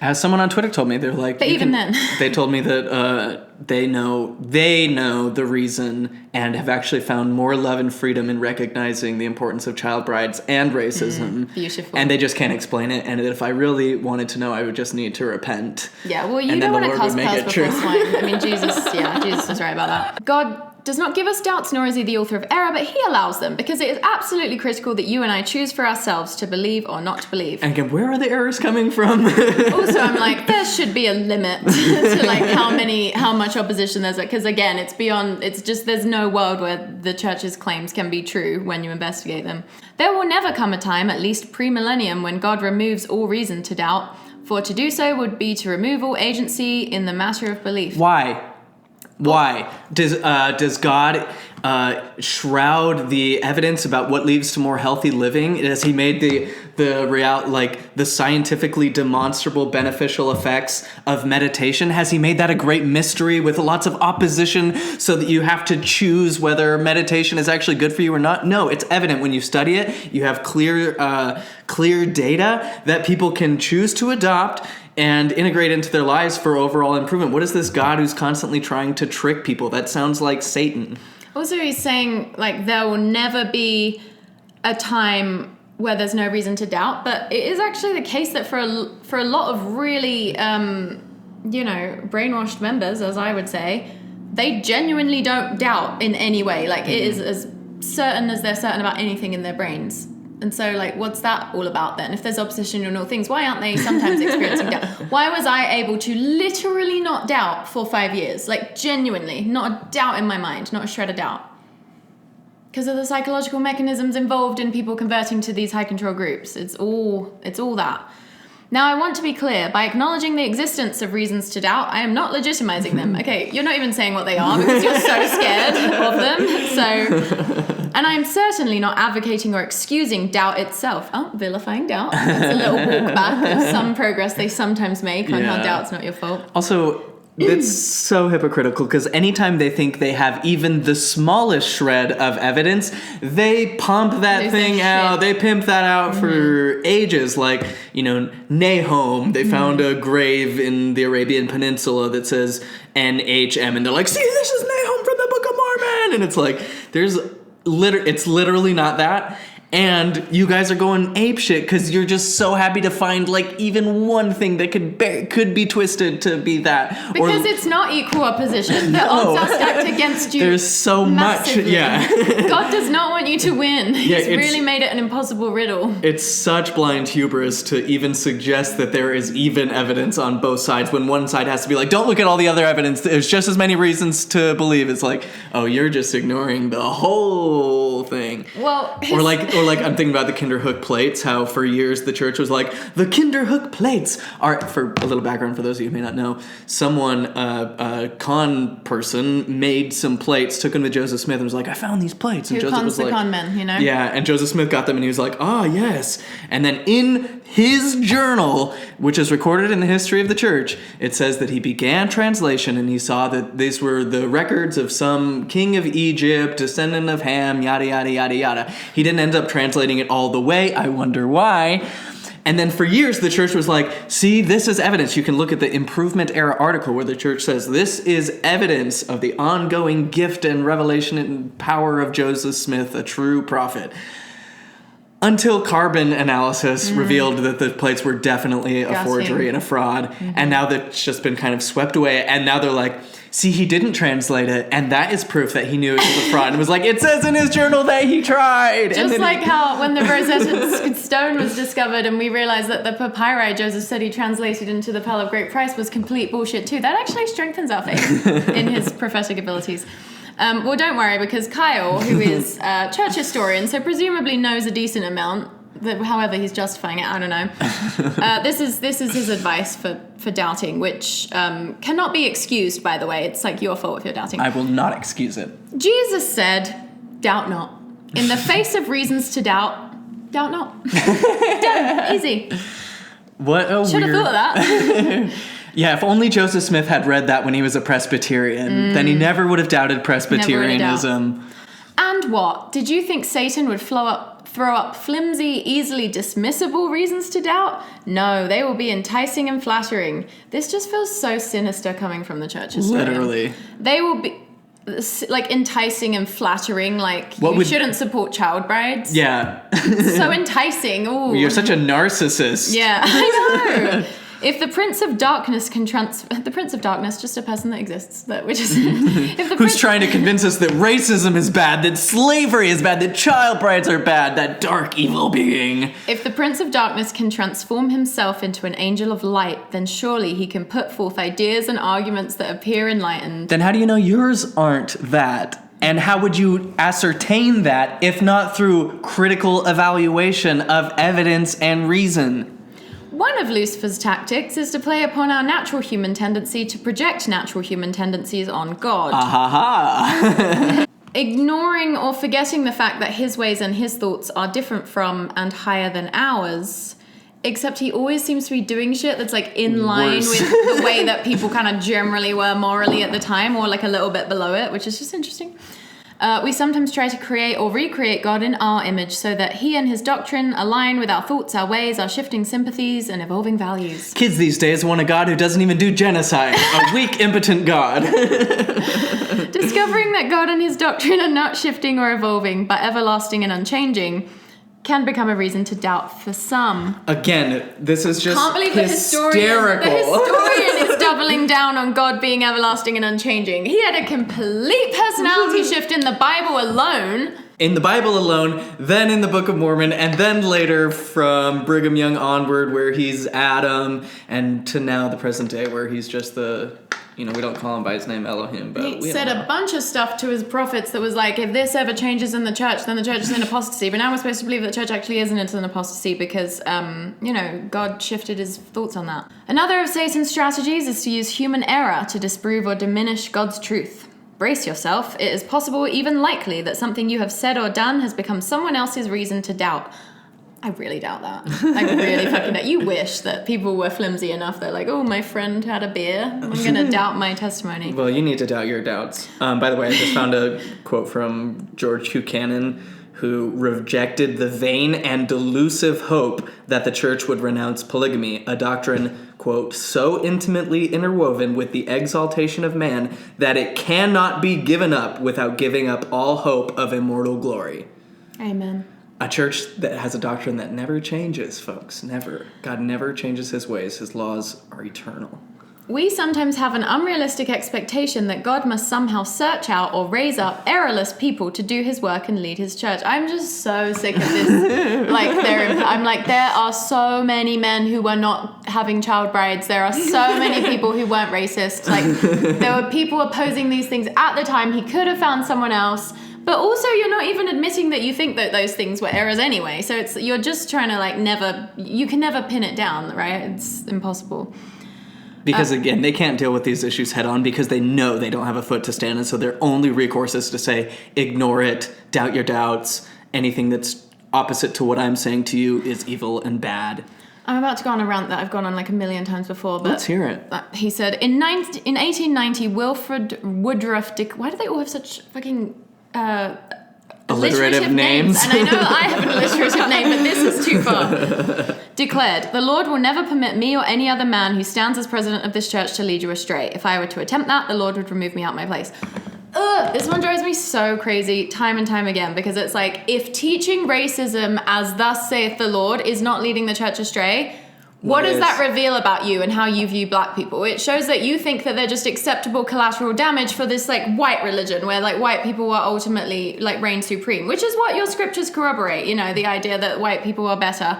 As someone on Twitter told me, they're like... But even then... They told me that they know the reason and have actually found more love and freedom in recognizing the importance of child brides and racism. Beautiful. And they just can't explain it. And if I really wanted to know, I would just need to repent. Yeah, well, you don't want to cuss pearls before swine. I mean, Jesus was right about that. God does not give us doubts, nor is he the author of error, but he allows them, because it is absolutely critical that you and I choose for ourselves to believe or not to believe. And again, where are the errors coming from? Also, I'm like, there should be a limit to like how much opposition there's, because again, it's just there's no world where the church's claims can be true when you investigate them. There will never come a time, at least pre-millennium, when God removes all reason to doubt, for to do so would be to remove all agency in the matter of belief. Why? Does God shroud the evidence about what leads to more healthy living? Has he made the scientifically demonstrable beneficial effects of meditation? Has he made that a great mystery with lots of opposition so that you have to choose whether meditation is actually good for you or not? No, it's evident when you study it. You have clear data that people can choose to adopt and integrate into their lives for overall improvement. What is this God who's constantly trying to trick people? That sounds like Satan. Also, he's saying, like, there will never be a time where there's no reason to doubt, but it is actually the case that for a lot of really, brainwashed members, as I would say, they genuinely don't doubt in any way. Like, it is as certain as they're certain about anything in their brains. And so, like, what's that all about then? If there's opposition in all things, why aren't they sometimes experiencing doubt? Why was I able to literally not doubt for 5 years? Like, genuinely, not a doubt in my mind, not a shred of doubt. Because of the psychological mechanisms involved in people converting to these high control groups. It's all that. Now, I want to be clear, by acknowledging the existence of reasons to doubt, I am not legitimizing them. Okay, you're not even saying what they are because you're so scared of them. And I'm certainly not advocating or excusing doubt itself. Oh, vilifying doubt. That's a little walk back of some progress they sometimes make on how doubt's not your fault. Also, it's so hypocritical because anytime they think they have even the smallest shred of evidence, they pump that thing out. They pimp that out for ages. Like, Nahum, they found a grave in the Arabian Peninsula that says NHM, and they're like, see, this is Nahum from the Book of Mormon. And it's like, it's literally not that. And you guys are going apeshit because you're just so happy to find, like, even one thing that could be twisted to be that. Because it's not equal opposition. The odds are stacked against you. There's so massively. much. Yeah. God does not want you to win. He's really made it an impossible riddle. It's such blind hubris to even suggest that there is even evidence on both sides when one side has to be like, don't look at all the other evidence. There's just as many reasons to believe. It's like, oh, you're just ignoring the whole thing. Well, or like I'm thinking about the Kinderhook plates, how for years the church was like, the Kinderhook plates are, for a little background for those of you who may not know, someone, a con person, made some plates, took them to Joseph Smith and was like, I found these plates. And Joseph was like, con men, Yeah, and Joseph Smith got them and he was like, yes. And then in his journal, which is recorded in the history of the church, it says that he began translation and he saw that these were the records of some king of Egypt, descendant of Ham, yada, yada, yada, yada. He didn't end up translating it all the way. I wonder why. And then for years, the church was like, see, this is evidence. You can look at the Improvement Era article where the church says, this is evidence of the ongoing gift and revelation and power of Joseph Smith, a true prophet. Until carbon analysis revealed that the plates were definitely a forgery and a fraud. And now that's just been kind of swept away. And now they're like, see, he didn't translate it. And that is proof that he knew it was a fraud. And was like, it says in his journal that he tried. Just like how when the Rosetta Stone was discovered and we realized that the papyri Joseph said he translated into the Pearl of Great Price was complete bullshit too. That actually strengthens our faith in his prophetic abilities. Well, don't worry, because Kyle, who is a church historian, so presumably knows a decent amount, however he's justifying it, I don't know. This is his advice for doubting, which cannot be excused, by the way. It's like your fault if you're doubting. I will not excuse it. Jesus said, doubt not. In the face of reasons to doubt, doubt not. Done. Easy. What a Should have thought of that. Yeah, if only Joseph Smith had read that when he was a Presbyterian, then he never would have doubted Presbyterianism. And what? Did you think Satan would throw up flimsy, easily dismissible reasons to doubt? No, they will be enticing and flattering. This just feels so sinister coming from the church historian. Literally. They will be like enticing and flattering, like you shouldn't support child brides. Yeah. So enticing. Ooh. You're such a narcissist. Yeah, I know. If the Prince of Darkness the Prince of Darkness, just a person that exists, who's trying to convince us that racism is bad, that slavery is bad, that child brides are bad, that dark evil being. If the Prince of Darkness can transform himself into an angel of light, then surely he can put forth ideas and arguments that appear enlightened. Then how do you know yours aren't that? And how would you ascertain that if not through critical evaluation of evidence and reason? One of Lucifer's tactics is to play upon our natural human tendency to project natural human tendencies on God. Ignoring or forgetting the fact that his ways and his thoughts are different from and higher than ours, except he always seems to be doing shit that's like in line with the way that people kind of generally were morally at the time, or like a little bit below it, which is just interesting. We sometimes try to create or recreate God in our image so that he and his doctrine align with our thoughts, our ways, our shifting sympathies, and evolving values. Kids these days want a God who doesn't even do genocide. A weak, impotent God. Discovering that God and his doctrine are not shifting or evolving, but everlasting and unchanging, can become a reason to doubt for some. Again, this is just Can't believe hysterical. The historian is doubling down on God being everlasting and unchanging. He had a complete personality shift in the Bible alone. In the Bible alone, then in the Book of Mormon, and then later from Brigham Young onward where he's Adam, and to now the present day where he's just we don't call him by his name Elohim, but he said a bunch of stuff to his prophets that was like, if this ever changes in the church, then the church is in apostasy. But now we're supposed to believe that the church actually isn't into an apostasy because, God shifted his thoughts on that. Another of Satan's strategies is to use human error to disprove or diminish God's truth. Brace yourself. It is possible, even likely, that something you have said or done has become someone else's reason to doubt. I really doubt that. I really fucking doubt. You wish that people were flimsy enough that like, oh, my friend had a beer. I'm going to doubt my testimony. Well, you need to doubt your doubts. By the way, I just found a quote from George Buchanan, who rejected the vain and delusive hope that the church would renounce polygamy, a doctrine, quote, so intimately interwoven with the exaltation of man that it cannot be given up without giving up all hope of immortal glory. Amen. A church that has a doctrine that never changes, folks. Never. God never changes his ways. His laws are eternal. We sometimes have an unrealistic expectation that God must somehow search out or raise up errorless people to do his work and lead his church. I'm just so sick of this. There are so many men who were not having child brides. There are so many people who weren't racist. There were people opposing these things at the time. He could have found someone else. But also, you're not even admitting that you think that those things were errors anyway. So you're just trying to you can never pin it down, right? It's impossible. Because again, they can't deal with these issues head on because they know they don't have a foot to stand in. So their only recourse is to say, ignore it, doubt your doubts. Anything that's opposite to what I'm saying to you is evil and bad. I'm about to go on a rant that I've gone on like a million times before. But let's hear it. He said, in 1890, Wilfred Woodruff why do they all have such fucking... alliterative names. And I know I have an alliterative name, but this is too far. Declared, the Lord will never permit me or any other man who stands as president of this church to lead you astray. If I were to attempt that, the Lord would remove me out of my place. Ugh, This one drives me so crazy time and time again, because it's like, if teaching racism as thus saith the Lord is not leading the church astray, what does that reveal about you and how you view black people? It shows that you think that they're just acceptable collateral damage for this like white religion where like white people are ultimately like reign supreme, which is what your scriptures corroborate, you know, the idea that white people are better.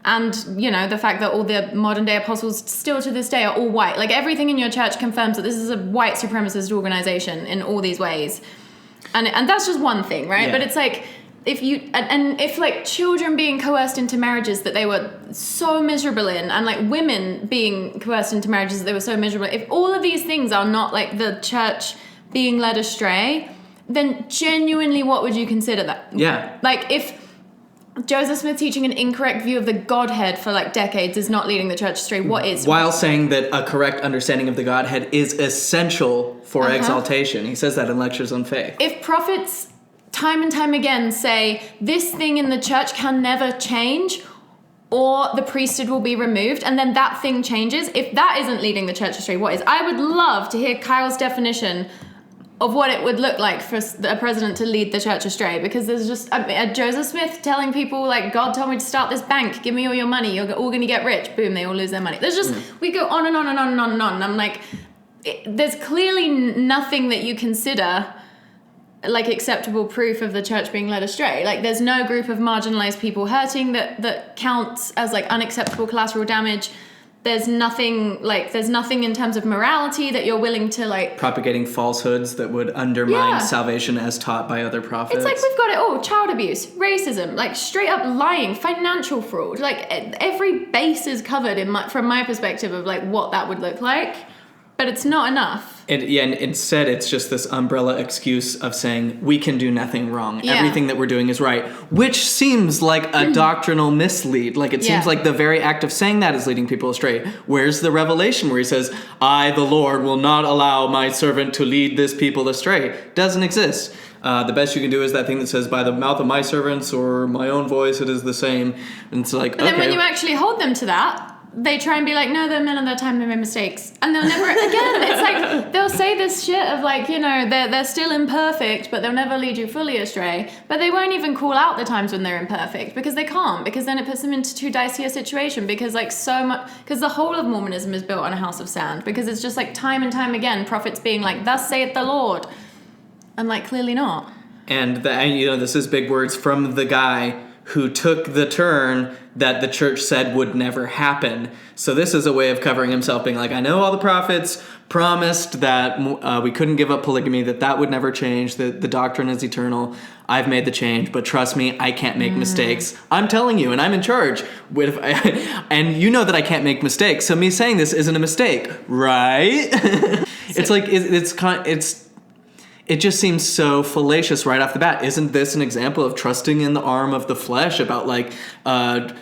And, you know, the fact that all the modern day apostles still to this day are all white. Like everything in your church confirms that this is a white supremacist organization in all these ways. And that's just one thing, right? Yeah. But it's like, if like children being coerced into marriages that they were so miserable in, and like women being coerced into marriages that they were so miserable, if all of these things are not like the church being led astray, then genuinely what would you consider that? Yeah. Like if Joseph Smith teaching an incorrect view of the Godhead for like decades is not leading the church astray, what is? While saying that a correct understanding of the Godhead is essential for exaltation. He says that in Lectures on Faith. If prophets time and time again say this thing in the church can never change, or the priesthood will be removed, and then that thing changes, if that isn't leading the church astray, what is? I would love to hear Kyle's definition of what it would look like for a president to lead the church astray, because there's just Joseph Smith telling people like, God told me to start this bank, give me all your money, you're all going to get rich, boom, they all lose their money. There's just, we go on and on and on and on and on, and I'm like, there's clearly nothing that you consider like acceptable proof of the church being led astray. Like there's no group of marginalized people hurting that counts as like unacceptable collateral damage. There's nothing in terms of morality that you're willing to like propagating falsehoods that would undermine salvation as taught by other prophets. It's like we've got it all: child abuse, racism, like straight up lying, financial fraud. Like every base is covered from my perspective of like what that would look like. But it's not enough. And instead, it's just this umbrella excuse of saying we can do nothing wrong. Yeah. Everything that we're doing is right, which seems like a doctrinal mislead. Like it seems like the very act of saying that is leading people astray. Where's the revelation where he says, I, the Lord, will not allow my servant to lead this people astray? Doesn't exist. The best you can do is that thing that says, by the mouth of my servants or my own voice, it is the same. And it's like, but then when you actually hold them to that, they try and be like, no, they're men of their time, they made mistakes. And they'll never, again, it's like, they'll say this shit of like, you know, they're still imperfect, but they'll never lead you fully astray. But they won't even call out the times when they're imperfect, because they can't, because then it puts them into too dicey a situation, because like so much, because the whole of Mormonism is built on a house of sand, because it's just like time and time again, prophets being like, thus saith the Lord. And like, clearly not. And you know, this is big words from the guy who took the turn that the church said would never happen. So this is a way of covering himself, being like, I know all the prophets promised that we couldn't give up polygamy, that would never change, that the doctrine is eternal. I've made the change, but trust me, I can't make mistakes. I'm telling you, and I'm in charge. And you know that I can't make mistakes, so me saying this isn't a mistake, right? It's like, it just seems so fallacious right off the bat. Isn't this an example of trusting in the arm of the flesh, about like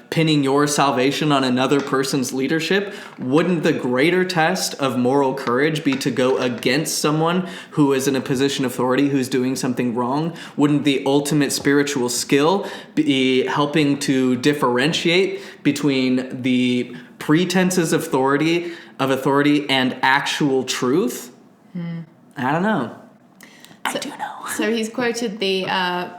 pinning your salvation on another person's leadership? Wouldn't the greater test of moral courage be to go against someone who is in a position of authority, who's doing something wrong? Wouldn't the ultimate spiritual skill be helping to differentiate between the pretenses of authority and actual truth? I don't know. I do know. So he's quoted the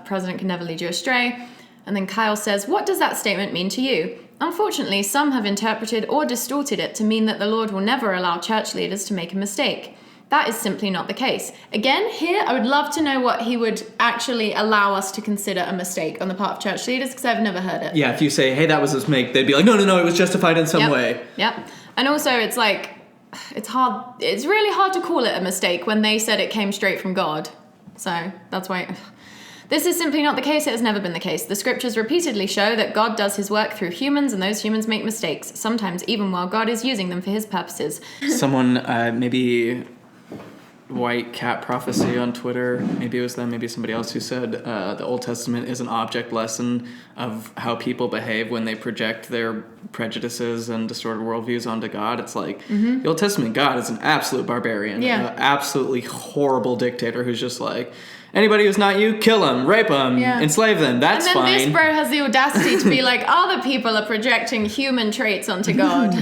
president can never lead you astray. And then Kyle says, what does that statement mean to you? Unfortunately, some have interpreted or distorted it to mean that the Lord will never allow church leaders to make a mistake. That is simply not the case. Again, here, I would love to know what he would actually allow us to consider a mistake on the part of church leaders, because I've never heard it. Yeah, if you say, hey, that was a mistake, they'd be like, no, it was justified in some way. Yep. And also, it's like, it's really hard to call it a mistake when they said it came straight from God. So that's why this is simply not the case. It has never been the case. The scriptures repeatedly show that God does his work through humans, and those humans make mistakes, sometimes even while God is using them for his purposes. Someone, maybe White Cat Prophecy on Twitter, maybe it was them, maybe somebody else, who said the Old Testament is an object lesson of how people behave when they project their prejudices and distorted worldviews onto God. It's like, the Old Testament God is an absolute barbarian, absolutely horrible dictator who's just like, Anybody who's not you, kill them, rape them, enslave them. That's fine. And then this bro has the audacity to be like, other people are projecting human traits onto God.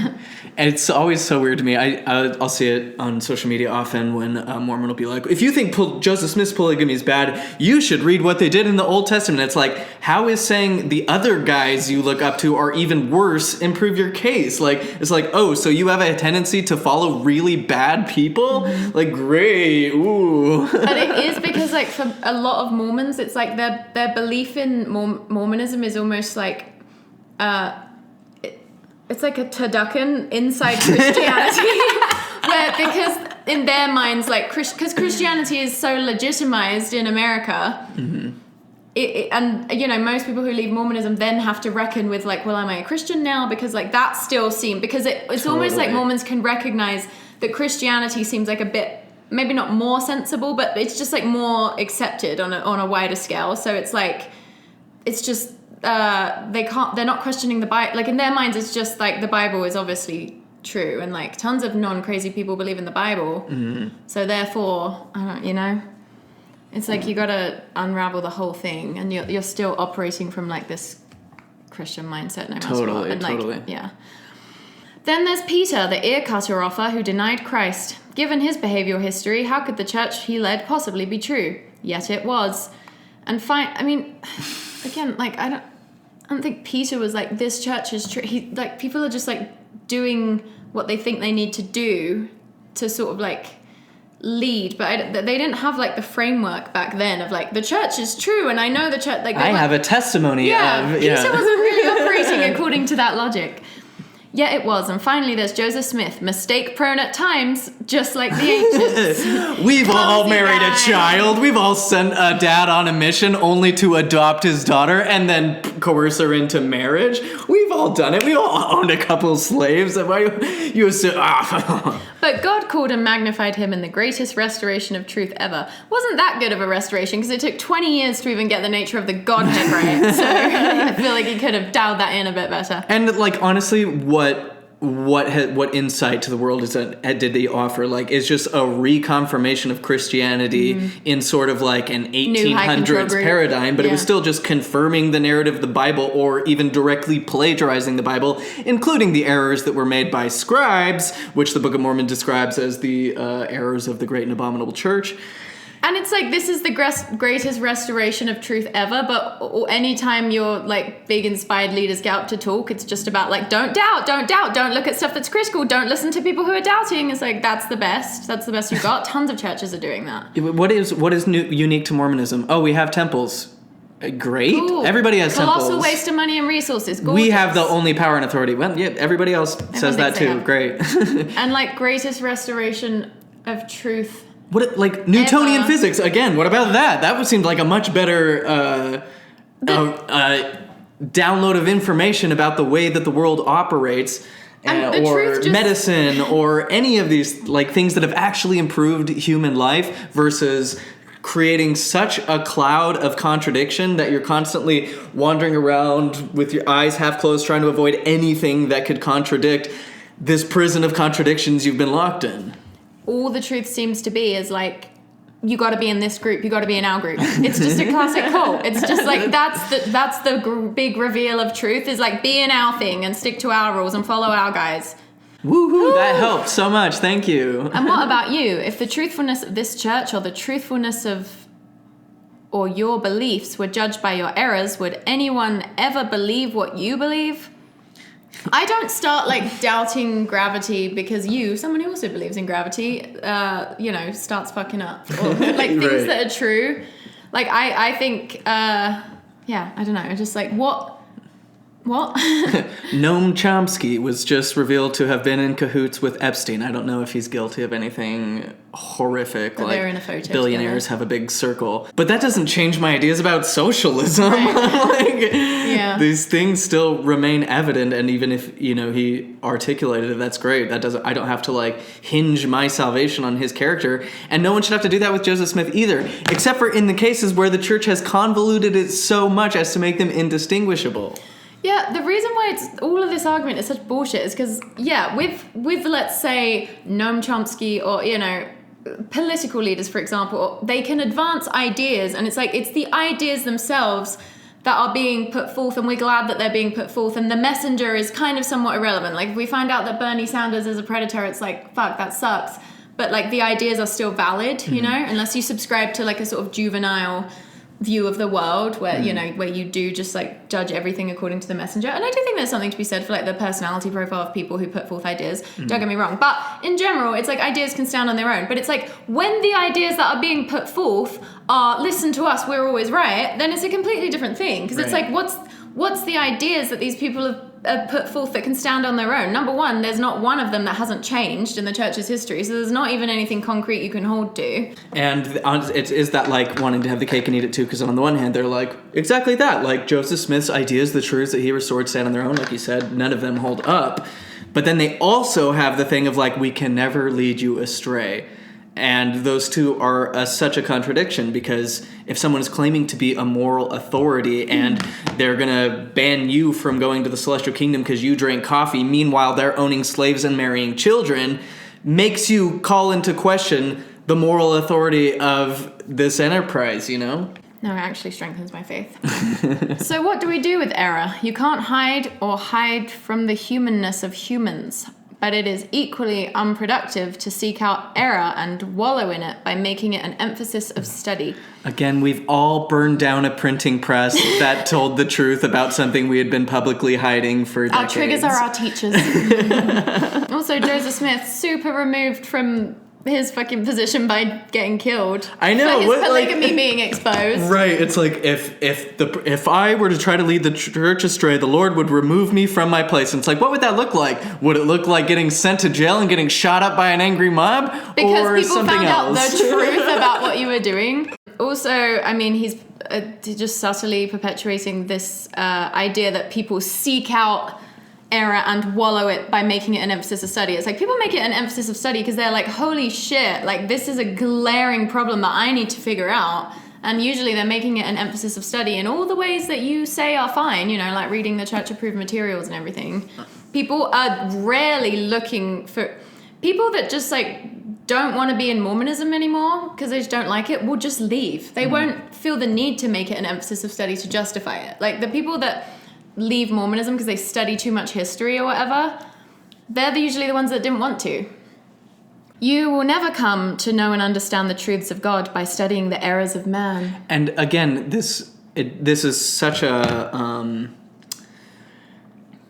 And it's always so weird to me. I'll see it on social media often when a Mormon will be like, if you think Joseph Smith's polygamy is bad, you should read what they did in the Old Testament. It's like, how is saying the other guys you look up to are even worse improve your case? Like, it's like, oh, so you have a tendency to follow really bad people? Mm-hmm. Like, great, ooh. But it is because, like, for a lot of Mormons, it's like their belief in Mormonism is almost like... It's like a turducken inside Christianity, where because in their minds, like, because Christianity is so legitimized in America, mm-hmm. And you know, most people who leave Mormonism then have to reckon with like, well, am I a Christian now? Because like that still seems, because it's totally. Almost like Mormons can recognize that Christianity seems like a bit, maybe not more sensible, but it's just like more accepted on a wider scale. So it's like, it's just. They're not questioning the Bible. Like in their minds, it's just like the Bible is obviously true, and like tons of non-crazy people believe in the Bible. Mm-hmm. So therefore, it's like you got to unravel the whole thing, and you're still operating from like this Christian mindset, no matter what. And totally. Yeah. Then there's Peter, the ear-cutter offer, who denied Christ. Given his behavioral history, how could the church he led possibly be true? Yet it was. And again, like I don't think Peter was like, this church is true. He like, people are just like doing what they think they need to do to sort of like lead, but they didn't have like the framework back then of like, the church is true, and I know the church. Like, I have a testimony. Peter wasn't really operating according to that logic. Yeah, it was. And finally, there's Joseph Smith, mistake-prone at times, just like the ancients. We've all married a child. We've all sent a dad on a mission only to adopt his daughter and then coerce her into marriage. We've all done it. We all owned a couple of slaves. You assume... But God called and magnified him in the greatest restoration of truth ever. Wasn't that good of a restoration, because it took 20 years to even get the nature of the Godhead right. So I feel like he could have dialed that in a bit better. And like, honestly, what insight to the world did they offer? Like, it's just a reconfirmation of Christianity in sort of like an 1800s paradigm, but it was still just confirming the narrative of the Bible, or even directly plagiarizing the Bible, including the errors that were made by scribes, which the Book of Mormon describes as the errors of the great and abominable church. And it's like, this is the greatest restoration of truth ever, but anytime your like big inspired leaders get up to talk, it's just about like, don't doubt, don't look at stuff that's critical, don't listen to people who are doubting. It's like, that's the best you got. Tons of churches are doing that. What is unique to Mormonism? Oh, we have temples. Great. Cool. Everybody has temples. Colossal waste of money and resources. Gorgeous. We have the only power and authority. Well, yeah, everybody else says that too. Great. And like, greatest restoration of truth. What, like Newtonian physics again? What about that? That would seem like a much better download of information about the way that the world operates, or medicine, or any of these like things that have actually improved human life, versus creating such a cloud of contradiction that you're constantly wandering around with your eyes half closed, trying to avoid anything that could contradict this prison of contradictions you've been locked in. All the truth seems to be is like, you got to be in this group, you got to be in our group. It's just a classic cult. It's just like, that's the big reveal of truth, is like, be in our thing and stick to our rules and follow our guys. Woohoo, that helped so much. Thank you. And what about you? If the truthfulness of this church, or the truthfulness of, or your beliefs were judged by your errors, would anyone ever believe what you believe? I don't start like doubting gravity because someone who also believes in gravity, starts fucking up. Or like things that are true. Like I think, I don't know. Just like, what? Noam Chomsky was just revealed to have been in cahoots with Epstein. I don't know if he's guilty of anything horrific. But they're in a photo billionaires together. Have a big circle. But that doesn't change my ideas about socialism. Right. These things still remain evident, and even if, he articulated it, that's great. I don't have to like hinge my salvation on his character. And no one should have to do that with Joseph Smith either, except for in the cases where the church has convoluted it so much as to make them indistinguishable. Yeah, the reason why all of this argument is such bullshit is because, with let's say Noam Chomsky, or political leaders, for example, they can advance ideas, and it's like it's the ideas themselves that are being put forth, and we're glad that they're being put forth, and the messenger is kind of somewhat irrelevant. Like, if we find out that Bernie Sanders is a predator, it's like, fuck, that sucks. But like the ideas are still valid, you know, unless you subscribe to like a sort of juvenile view of the world where, you know, where you do just like judge everything according to the messenger. And I do think there's something to be said for like the personality profile of people who put forth ideas. Don't get me wrong. But in general, it's like ideas can stand on their own. But it's like when the ideas that are being put forth are, listen to us, we're always right, then it's a completely different thing. Because it's like, what's the ideas that these people have put forth that can stand on their own? Number one, there's not one of them that hasn't changed in the church's history, so there's not even anything concrete you can hold to. And it is that like wanting to have the cake and eat it too, because on the one hand they're like exactly that, like Joseph Smith's ideas, the truths that he restored stand on their own, like you said, none of them hold up. But then they also have the thing of like, we can never lead you astray. And those two are such a contradiction, because if someone is claiming to be a moral authority and they're going to ban you from going to the celestial kingdom because you drank coffee, meanwhile they're owning slaves and marrying children, makes you call into question the moral authority of this enterprise, you know? No, it actually strengthens my faith. So what do we do with error? You can't hide from the humanness of humans. But it is equally unproductive to seek out error and wallow in it by making it an emphasis of study. Again, we've all burned down a printing press that told the truth about something we had been publicly hiding for decades. Our triggers are our teachers. Also, Joseph Smith, super removed from his fucking position by getting killed. I know. For his polygamy being exposed. Right. It's like if I were to try to lead the church astray, the Lord would remove me from my place. And it's like, what would that look like? Would it look like getting sent to jail and getting shot up by an angry mob? Because or people something found else? out the truth about what you were doing. Also, I mean, he's just subtly perpetuating this idea that people seek out error and wallow it by making it an emphasis of study. It's like people make it an emphasis of study because they're like, holy shit, like this is a glaring problem that I need to figure out. And usually they're making it an emphasis of study in all the ways that you say are fine, you know, like reading the church approved materials and everything. People are rarely looking for people that just like don't want to be in Mormonism anymore because they just don't like it will just leave. They won't feel the need to make it an emphasis of study to justify it. Like the people that leave Mormonism because they study too much history or whatever, they're usually the ones that didn't want to. You will never come to know and understand the truths of God by studying the errors of man. And again, this is such a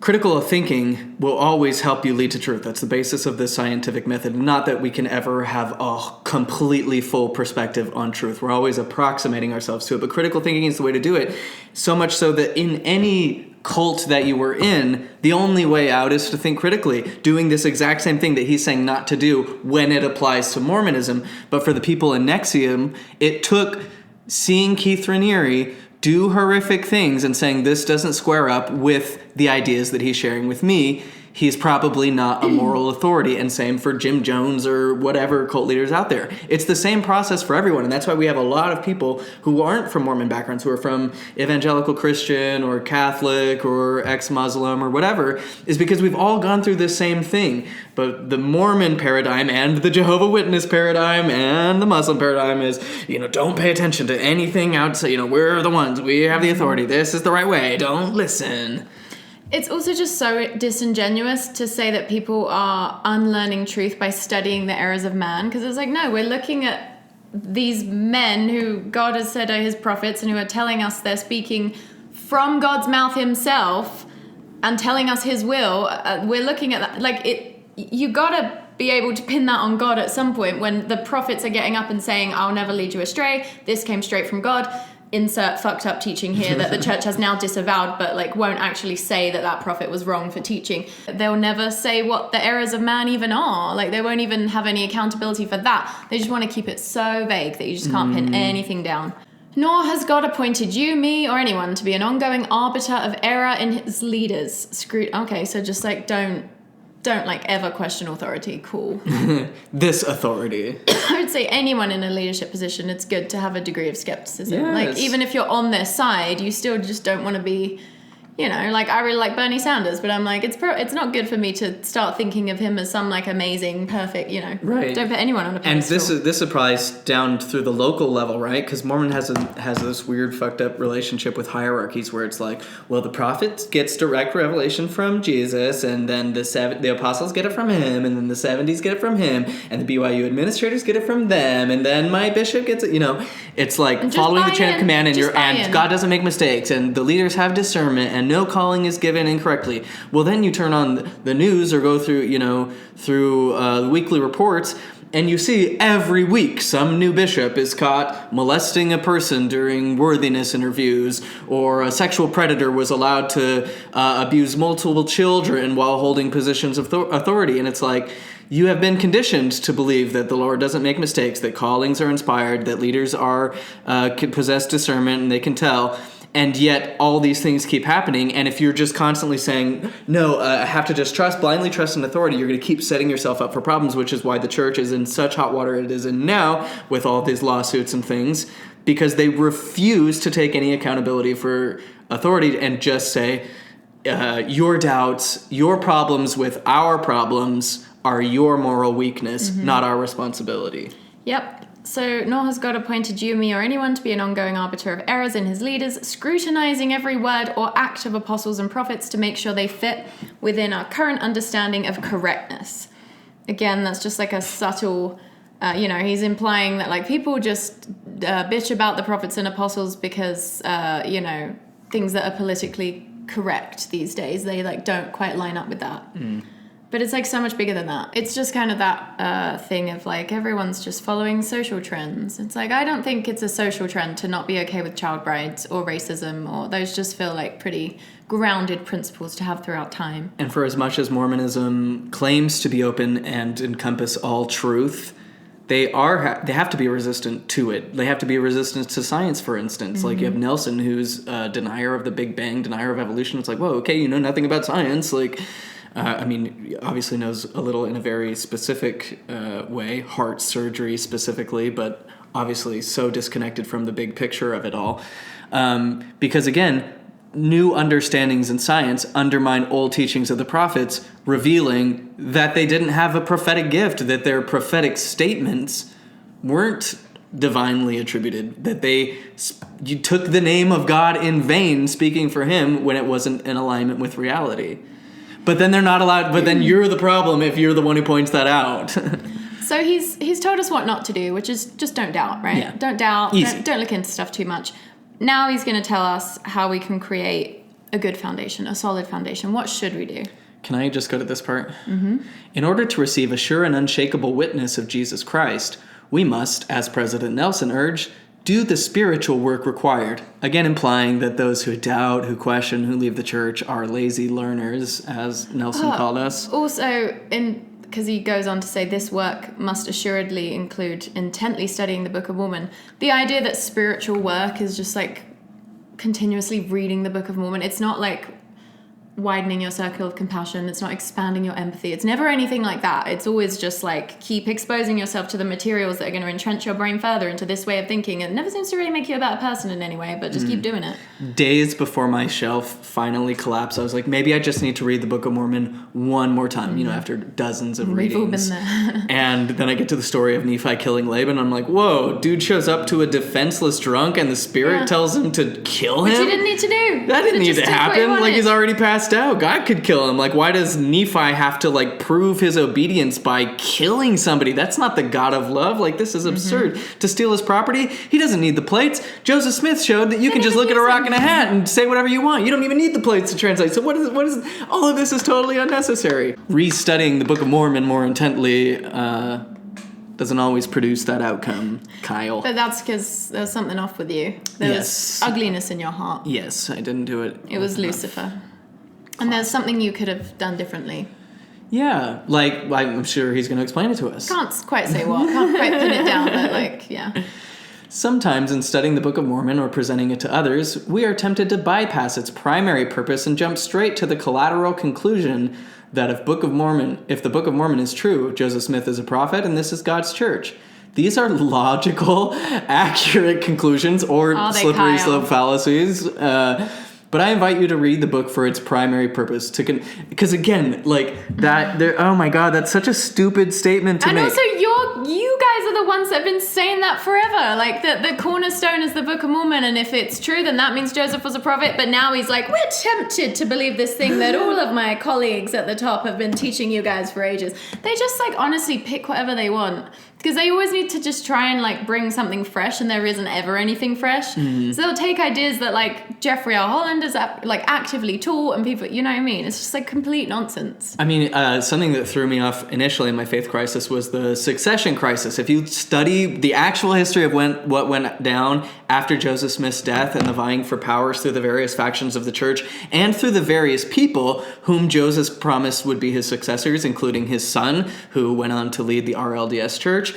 critical of thinking will always help you lead to truth. That's the basis of this scientific method. Not that we can ever have a completely full perspective on truth. We're always approximating ourselves to it, but critical thinking is the way to do it. So much so that in any cult that you were in, the only way out is to think critically, doing this exact same thing that he's saying not to do when it applies to Mormonism. But for the people in Nexium, it took seeing Keith Raniere do horrific things and saying this doesn't square up with the ideas that he's sharing with me. He's probably not a moral authority. And same for Jim Jones or whatever cult leaders out there. It's the same process for everyone. And that's why we have a lot of people who aren't from Mormon backgrounds, who are from evangelical Christian or Catholic or ex-Muslim or whatever, is because we've all gone through this same thing. But the Mormon paradigm and the Jehovah Witness paradigm and the Muslim paradigm is, don't pay attention to anything outside. We're the ones. We have the authority. This is the right way. Don't listen. It's also just so disingenuous to say that people are unlearning truth by studying the errors of man, because it's like, no, we're looking at these men who God has said are his prophets and who are telling us they're speaking from God's mouth himself and telling us his will. We're looking at that. You gotta be able to pin that on God at some point when the prophets are getting up and saying, I'll never lead you astray. This came straight from God. Insert fucked up teaching here that the church has now disavowed, but won't actually say that prophet was wrong for teaching. They'll never say what the errors of man even are. They won't even have any accountability for that. They just want to keep it so vague that you just can't pin anything down. Nor has God appointed you, me, or anyone to be an ongoing arbiter of error in his leaders. Okay, so just don't ever question authority. Cool. This authority. I would say anyone in a leadership position, it's good to have a degree of skepticism. Yes. Even if you're on their side, you still just don't want to be, like I really like Bernie Sanders, but I'm like, it's not good for me to start thinking of him as some like amazing, perfect, Right. Don't put anyone on a pedestal. And this applies down through the local level, right? Because Mormon has this weird fucked up relationship with hierarchies where it's like, well, the prophet gets direct revelation from Jesus, and then the apostles get it from him, and then the 70s get it from him, and the BYU administrators get it from them, and then my bishop gets it. It's like following the chain of command, and God doesn't make mistakes, and the leaders have discernment, and no calling is given incorrectly. Well, then you turn on the news or go through the weekly reports, and you see every week some new bishop is caught molesting a person during worthiness interviews, or a sexual predator was allowed to abuse multiple children while holding positions of authority. And it's like, you have been conditioned to believe that the Lord doesn't make mistakes, that callings are inspired, that leaders can possess discernment and they can tell. And yet all these things keep happening. And if you're just constantly saying, no, I have to just blindly trust in authority, you're going to keep setting yourself up for problems, which is why the church is in such hot water it is in now with all these lawsuits and things, because they refuse to take any accountability for authority and just say, your doubts, your problems with our problems are your moral weakness, not our responsibility. Yep. So, nor has God appointed you, me, or anyone to be an ongoing arbiter of errors in his leaders, scrutinizing every word or act of apostles and prophets to make sure they fit within our current understanding of correctness. Again, that's just like a subtle, he's implying that like people just bitch about the prophets and apostles because, things that are politically correct these days, they like don't quite line up with that. But it's like so much bigger than that. It's just kind of that thing of like everyone's just following social trends. It's like I don't think it's a social trend to not be okay with child brides or racism, or those just feel like pretty grounded principles to have throughout time. And for as much as Mormonism claims to be open and encompass all truth, they have to be resistant to it. They have to be resistant to science, for instance. Like you have Nelson, who's a denier of the Big Bang, denier of evolution. It's like, whoa, okay, you know nothing about science. Like, obviously knows a little in a very specific way, heart surgery specifically, but obviously so disconnected from the big picture of it all. Because again, new understandings in science undermine old teachings of the prophets, revealing that they didn't have a prophetic gift, that their prophetic statements weren't divinely attributed, that you took the name of God in vain speaking for him when it wasn't in alignment with reality. But then they're not allowed, but then you're the problem if you're the one who points that out. So he's told us what not to do, which is just don't doubt, right? Yeah. Don't doubt, don't look into stuff too much. Now he's going to tell us how we can create a good foundation, a solid foundation. What should we do? Can I just go to this part? Mm-hmm. In order to receive a sure and unshakable witness of Jesus Christ, we must, as President Nelson urged, do the spiritual work required. Again, implying that those who doubt, who question, who leave the church are lazy learners, as Nelson called us. Also, because he goes on to say this work must assuredly include intently studying the Book of Mormon. The idea that spiritual work is just like continuously reading the Book of Mormon. It's not like widening your circle of compassion. It's not expanding your empathy. It's never anything like that. It's always just like keep exposing yourself to the materials that are going to entrench your brain further into this way of thinking. It never seems to really make you a better person in any way, but just keep doing it. Days before my shelf finally collapsed, I was like, maybe I just need to read the Book of Mormon one more time, after dozens of readings. We've all been there. And then I get to the story of Nephi killing Laban. I'm like, whoa, dude shows up to a defenseless drunk and the spirit tells him to kill him? Which he didn't need to do. That didn't need to happen. Like, he's already passed out. God could kill him. Like, why does Nephi have to, like, prove his obedience by killing somebody? That's not the God of love. Like, this is absurd. To steal his property, he doesn't need the plates. Joseph Smith showed that you can just look at a rock and a hat and say whatever you want. You don't even need the plates to translate. So what is all of this is totally unnecessary. Restudying the Book of Mormon more intently doesn't always produce that outcome, Kyle. But that's because there's something off with you. There was ugliness in your heart. Yes, I didn't do it. It was Lucifer. And there's something you could have done differently. Yeah, like, I'm sure he's going to explain it to us. Can't quite say what. Can't quite pin it down, but like, yeah. Sometimes in studying the Book of Mormon or presenting it to others, we are tempted to bypass its primary purpose and jump straight to the collateral conclusion that if the Book of Mormon is true, Joseph Smith is a prophet and this is God's church. These are logical, accurate conclusions or slippery slope fallacies. But I invite you to read the book for its primary purpose, because again, like that. Oh my God, that's such a stupid statement to make. And also, you guys are the ones that have been saying that forever. Like the cornerstone is the Book of Mormon, and if it's true, then that means Joseph was a prophet. But now he's like, we're tempted to believe this thing that all of my colleagues at the top have been teaching you guys for ages. They just like honestly pick whatever they want. Because they always need to just try and like bring something fresh, and there isn't ever anything fresh. Mm-hmm. So they'll take ideas that like Jeffrey R. Holland has like actively taught, and people, you know what I mean? It's just like complete nonsense. I mean, something that threw me off initially in my faith crisis was the succession crisis. If you study the actual history of what went down after Joseph Smith's death and the vying for powers through the various factions of the church and through the various people whom Joseph promised would be his successors, including his son, who went on to lead the RLDS Church,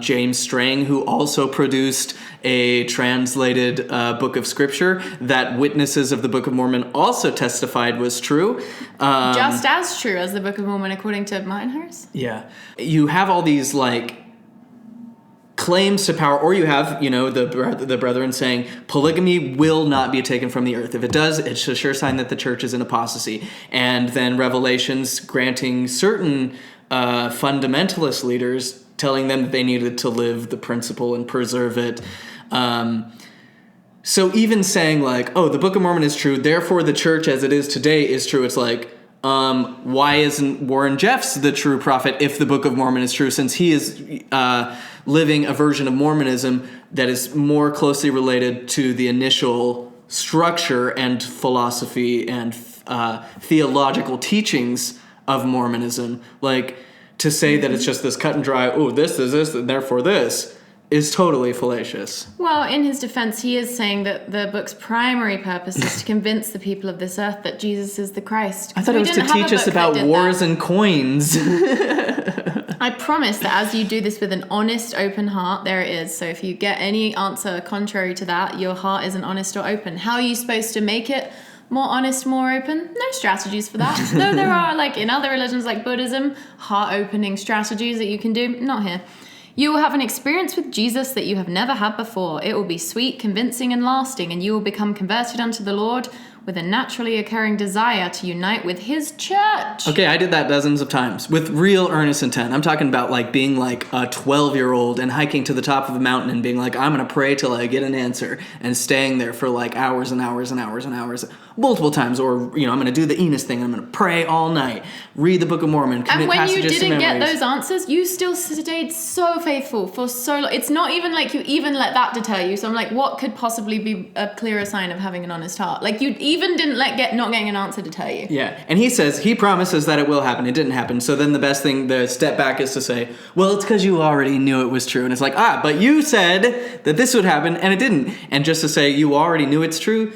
James Strang, who also produced a translated book of scripture that witnesses of the Book of Mormon also testified was true. Just as true as the Book of Mormon, according to Minehurst. Yeah. You have all these, like, claims to power, or you have, the brethren saying polygamy will not be taken from the earth. If it does, it's a sure sign that the church is in apostasy. And then Revelations granting certain fundamentalist leaders, telling them that they needed to live the principle and preserve it. So even saying like, oh, the Book of Mormon is true, therefore the church as it is today is true. It's like, why isn't Warren Jeffs the true prophet if the Book of Mormon is true, since he is living a version of Mormonism that is more closely related to the initial structure and philosophy and theological teachings of Mormonism. Like, to say that it's just this cut and dry, oh, this is this, and therefore this, is totally fallacious. Well, in his defense, he is saying that the book's primary purpose is to convince the people of this earth that Jesus is the Christ. I thought it was to teach us about wars and coins. I promise that as you do this with an honest, open heart, there it is. So if you get any answer contrary to that, your heart isn't honest or open. How are you supposed to make it more honest, more open? No strategies for that. Though there are, like in other religions like Buddhism, heart-opening strategies that you can do. Not here. You will have an experience with Jesus that you have never had before. It will be sweet, convincing, and lasting, and you will become converted unto the Lord with a naturally occurring desire to unite with his church. Okay, I did that dozens of times with real earnest intent. I'm talking about like being like a 12-year-old and hiking to the top of a mountain and being like, I'm going to pray till I get an answer, and staying there for like hours and hours and hours and hours, multiple times. Or, I'm going to do the Enos thing. I'm going to pray all night, read the Book of Mormon, commit passages to memories. And when you didn't get those answers, you still stayed so faithful for so long. It's not even like you even let that deter you. So I'm like, what could possibly be a clearer sign of having an honest heart? Like, you even didn't let not getting an answer deter you. Yeah, and he promises that it will happen. It didn't happen. So then the best thing, the step back, is to say, well, it's because you already knew it was true. And it's like, but you said that this would happen and it didn't. And just to say you already knew it's true,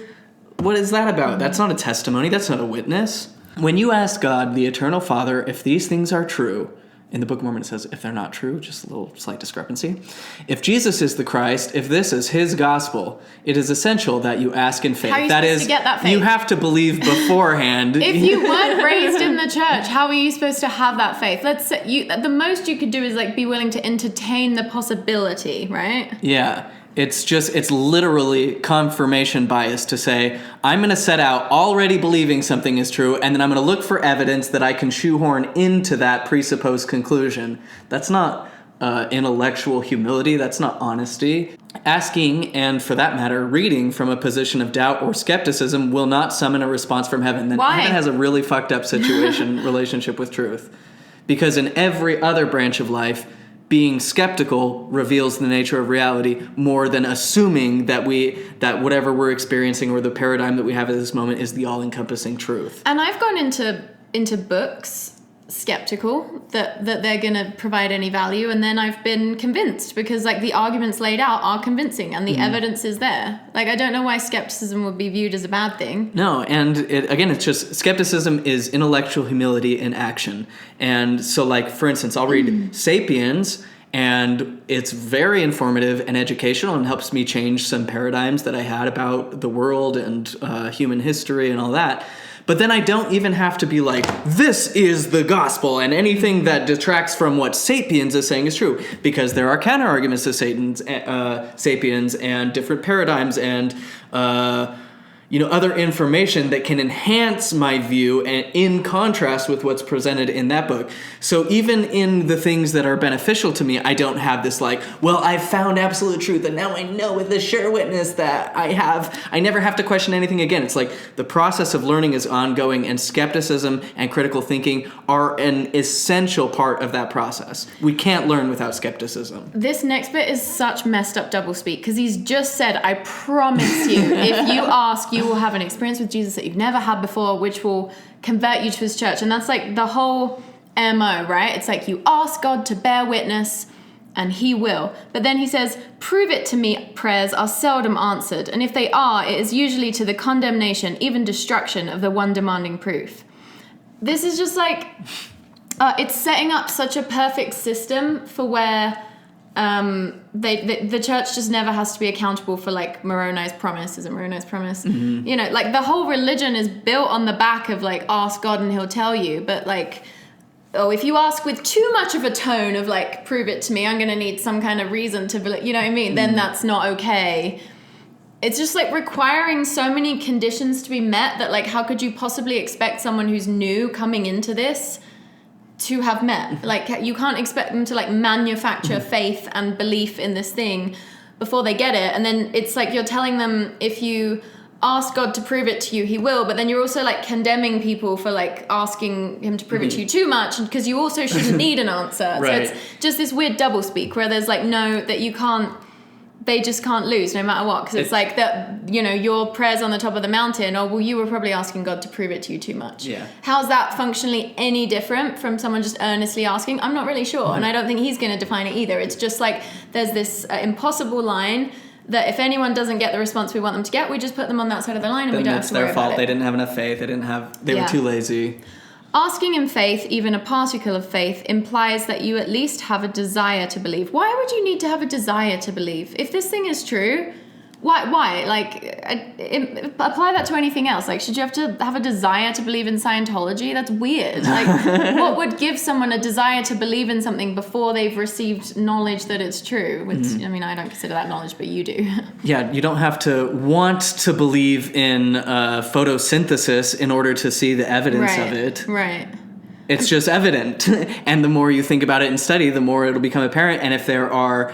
what is that about? That's not a testimony. That's not a witness. When you ask God, the eternal Father, if these things are true, in the Book of Mormon it says, if they're not true, just a little slight discrepancy. If Jesus is the Christ, if this is his gospel, it is essential that you ask in faith. How are you supposed to get that faith? You have to believe beforehand. If you weren't raised in the church, how are you supposed to have that faith? Let's say the most you could do is like be willing to entertain the possibility, right? Yeah. It's literally confirmation bias to say, I'm going to set out already believing something is true, and then I'm going to look for evidence that I can shoehorn into that presupposed conclusion. That's not intellectual humility. That's not honesty. Asking, and for that matter, reading from a position of doubt or skepticism will not summon a response from heaven. Then Why? Heaven has a really fucked up relationship with truth. Because in every other branch of life, being skeptical reveals the nature of reality more than assuming that whatever we're experiencing or the paradigm that we have at this moment is the all-encompassing truth. And I've gone into books skeptical that they're going to provide any value, and then I've been convinced because like the arguments laid out are convincing and the evidence is there. Like, I don't know why skepticism would be viewed as a bad thing. No, and it's just skepticism is intellectual humility in action. And so, like, for instance, I'll read Sapiens, and it's very informative and educational and helps me change some paradigms that I had about the world and human history and all that. But then I don't even have to be like, this is the gospel, and anything that detracts from what Sapiens is saying is true, because there are counter-arguments to Sapiens and different paradigms and, other information that can enhance my view and in contrast with what's presented in that book. So even in the things that are beneficial to me, I don't have this I've found absolute truth and now I know with a sure witness that I never have to question anything again. It's like the process of learning is ongoing, and skepticism and critical thinking are an essential part of that process. We can't learn without skepticism. This next bit is such messed up doublespeak, because he's just said, I promise you, if you ask, you will have an experience with Jesus that you've never had before, which will convert you to his church. And that's like the whole MO, right? It's like you ask God to bear witness and he will. But then he says, prove it to me prayers are seldom answered. And if they are, it is usually to the condemnation, even destruction of the one demanding proof. This is just it's setting up such a perfect system for where the church just never has to be accountable for Moroni's promise. Is it Moroni's promise? Mm-hmm. The whole religion is built on the back of ask God and he'll tell you. But if you ask with too much of a tone of prove it to me, I'm going to need some kind of reason to believe, you know what I mean? Then that's not okay. It's just requiring so many conditions to be met that how could you possibly expect someone who's new coming into this to have met? You can't expect them to manufacture faith and belief in this thing before they get it. And then it's you're telling them, if you ask God to prove it to you, he will, but then you're also condemning people for asking him to prove it to you too much, because you also shouldn't need an answer. Right. So it's just this weird doublespeak where there's no, that you can't, they just can't lose no matter what, because it's that, your prayers on the top of the mountain, you were probably asking God to prove it to you too much. Yeah. How's that functionally any different from someone just earnestly asking? I'm not really sure. And I don't think he's going to define it either. It's just there's this impossible line that if anyone doesn't get the response we want them to get, we just put them on that side of the line and we don't have to worry about it. It's their fault. They didn't have enough faith. They were too lazy. Asking in faith, even a particle of faith, implies that you at least have a desire to believe. Why would you need to have a desire to believe? If this thing is true, why? Apply that to anything else. Should you have to have a desire to believe in Scientology? That's weird. What would give someone a desire to believe in something before they've received knowledge that it's true? Which, I don't consider that knowledge, but you do. Yeah, you don't have to want to believe in photosynthesis in order to see the evidence of it. Right. It's just evident. And the more you think about it and study, the more it'll become apparent. And if there are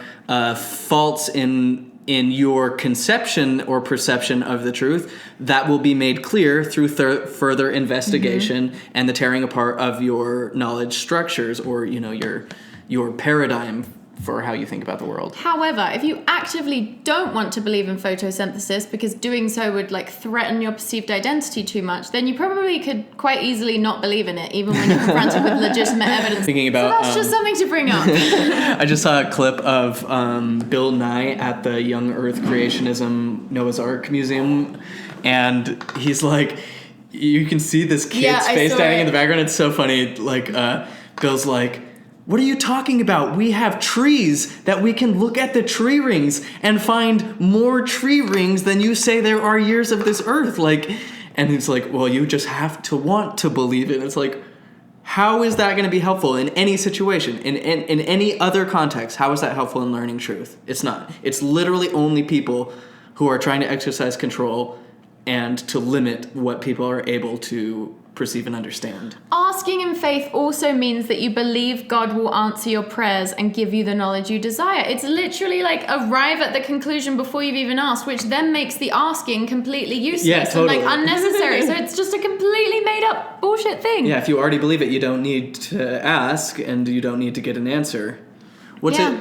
faults in your conception or perception of the truth, that will be made clear through further investigation and the tearing apart of your knowledge structures, or your paradigm for how you think about the world. However, if you actively don't want to believe in photosynthesis because doing so would threaten your perceived identity too much, then you probably could quite easily not believe in it, even when you're confronted with legitimate evidence. Thinking about, so that's just something to bring up. I just saw a clip of Bill Nye at the Young Earth Creationism Noah's Ark Museum, and he's you can see this kid's face standing in the background. It's so funny. Bill's what are you talking about? We have trees that we can look at the tree rings and find more tree rings than you say there are years of this earth. And it's well, you just have to want to believe it. It's how is that going to be helpful in any situation, in any other context? How is that helpful in learning truth? It's not. It's literally only people who are trying to exercise control and to limit what people are able to perceive and understand. Asking in faith also means that you believe God will answer your prayers and give you the knowledge you desire. It's literally arrive at the conclusion before you've even asked, which then makes the asking completely useless and unnecessary. So it's just a completely made up bullshit thing. Yeah, if you already believe it, you don't need to ask and you don't need to get an answer.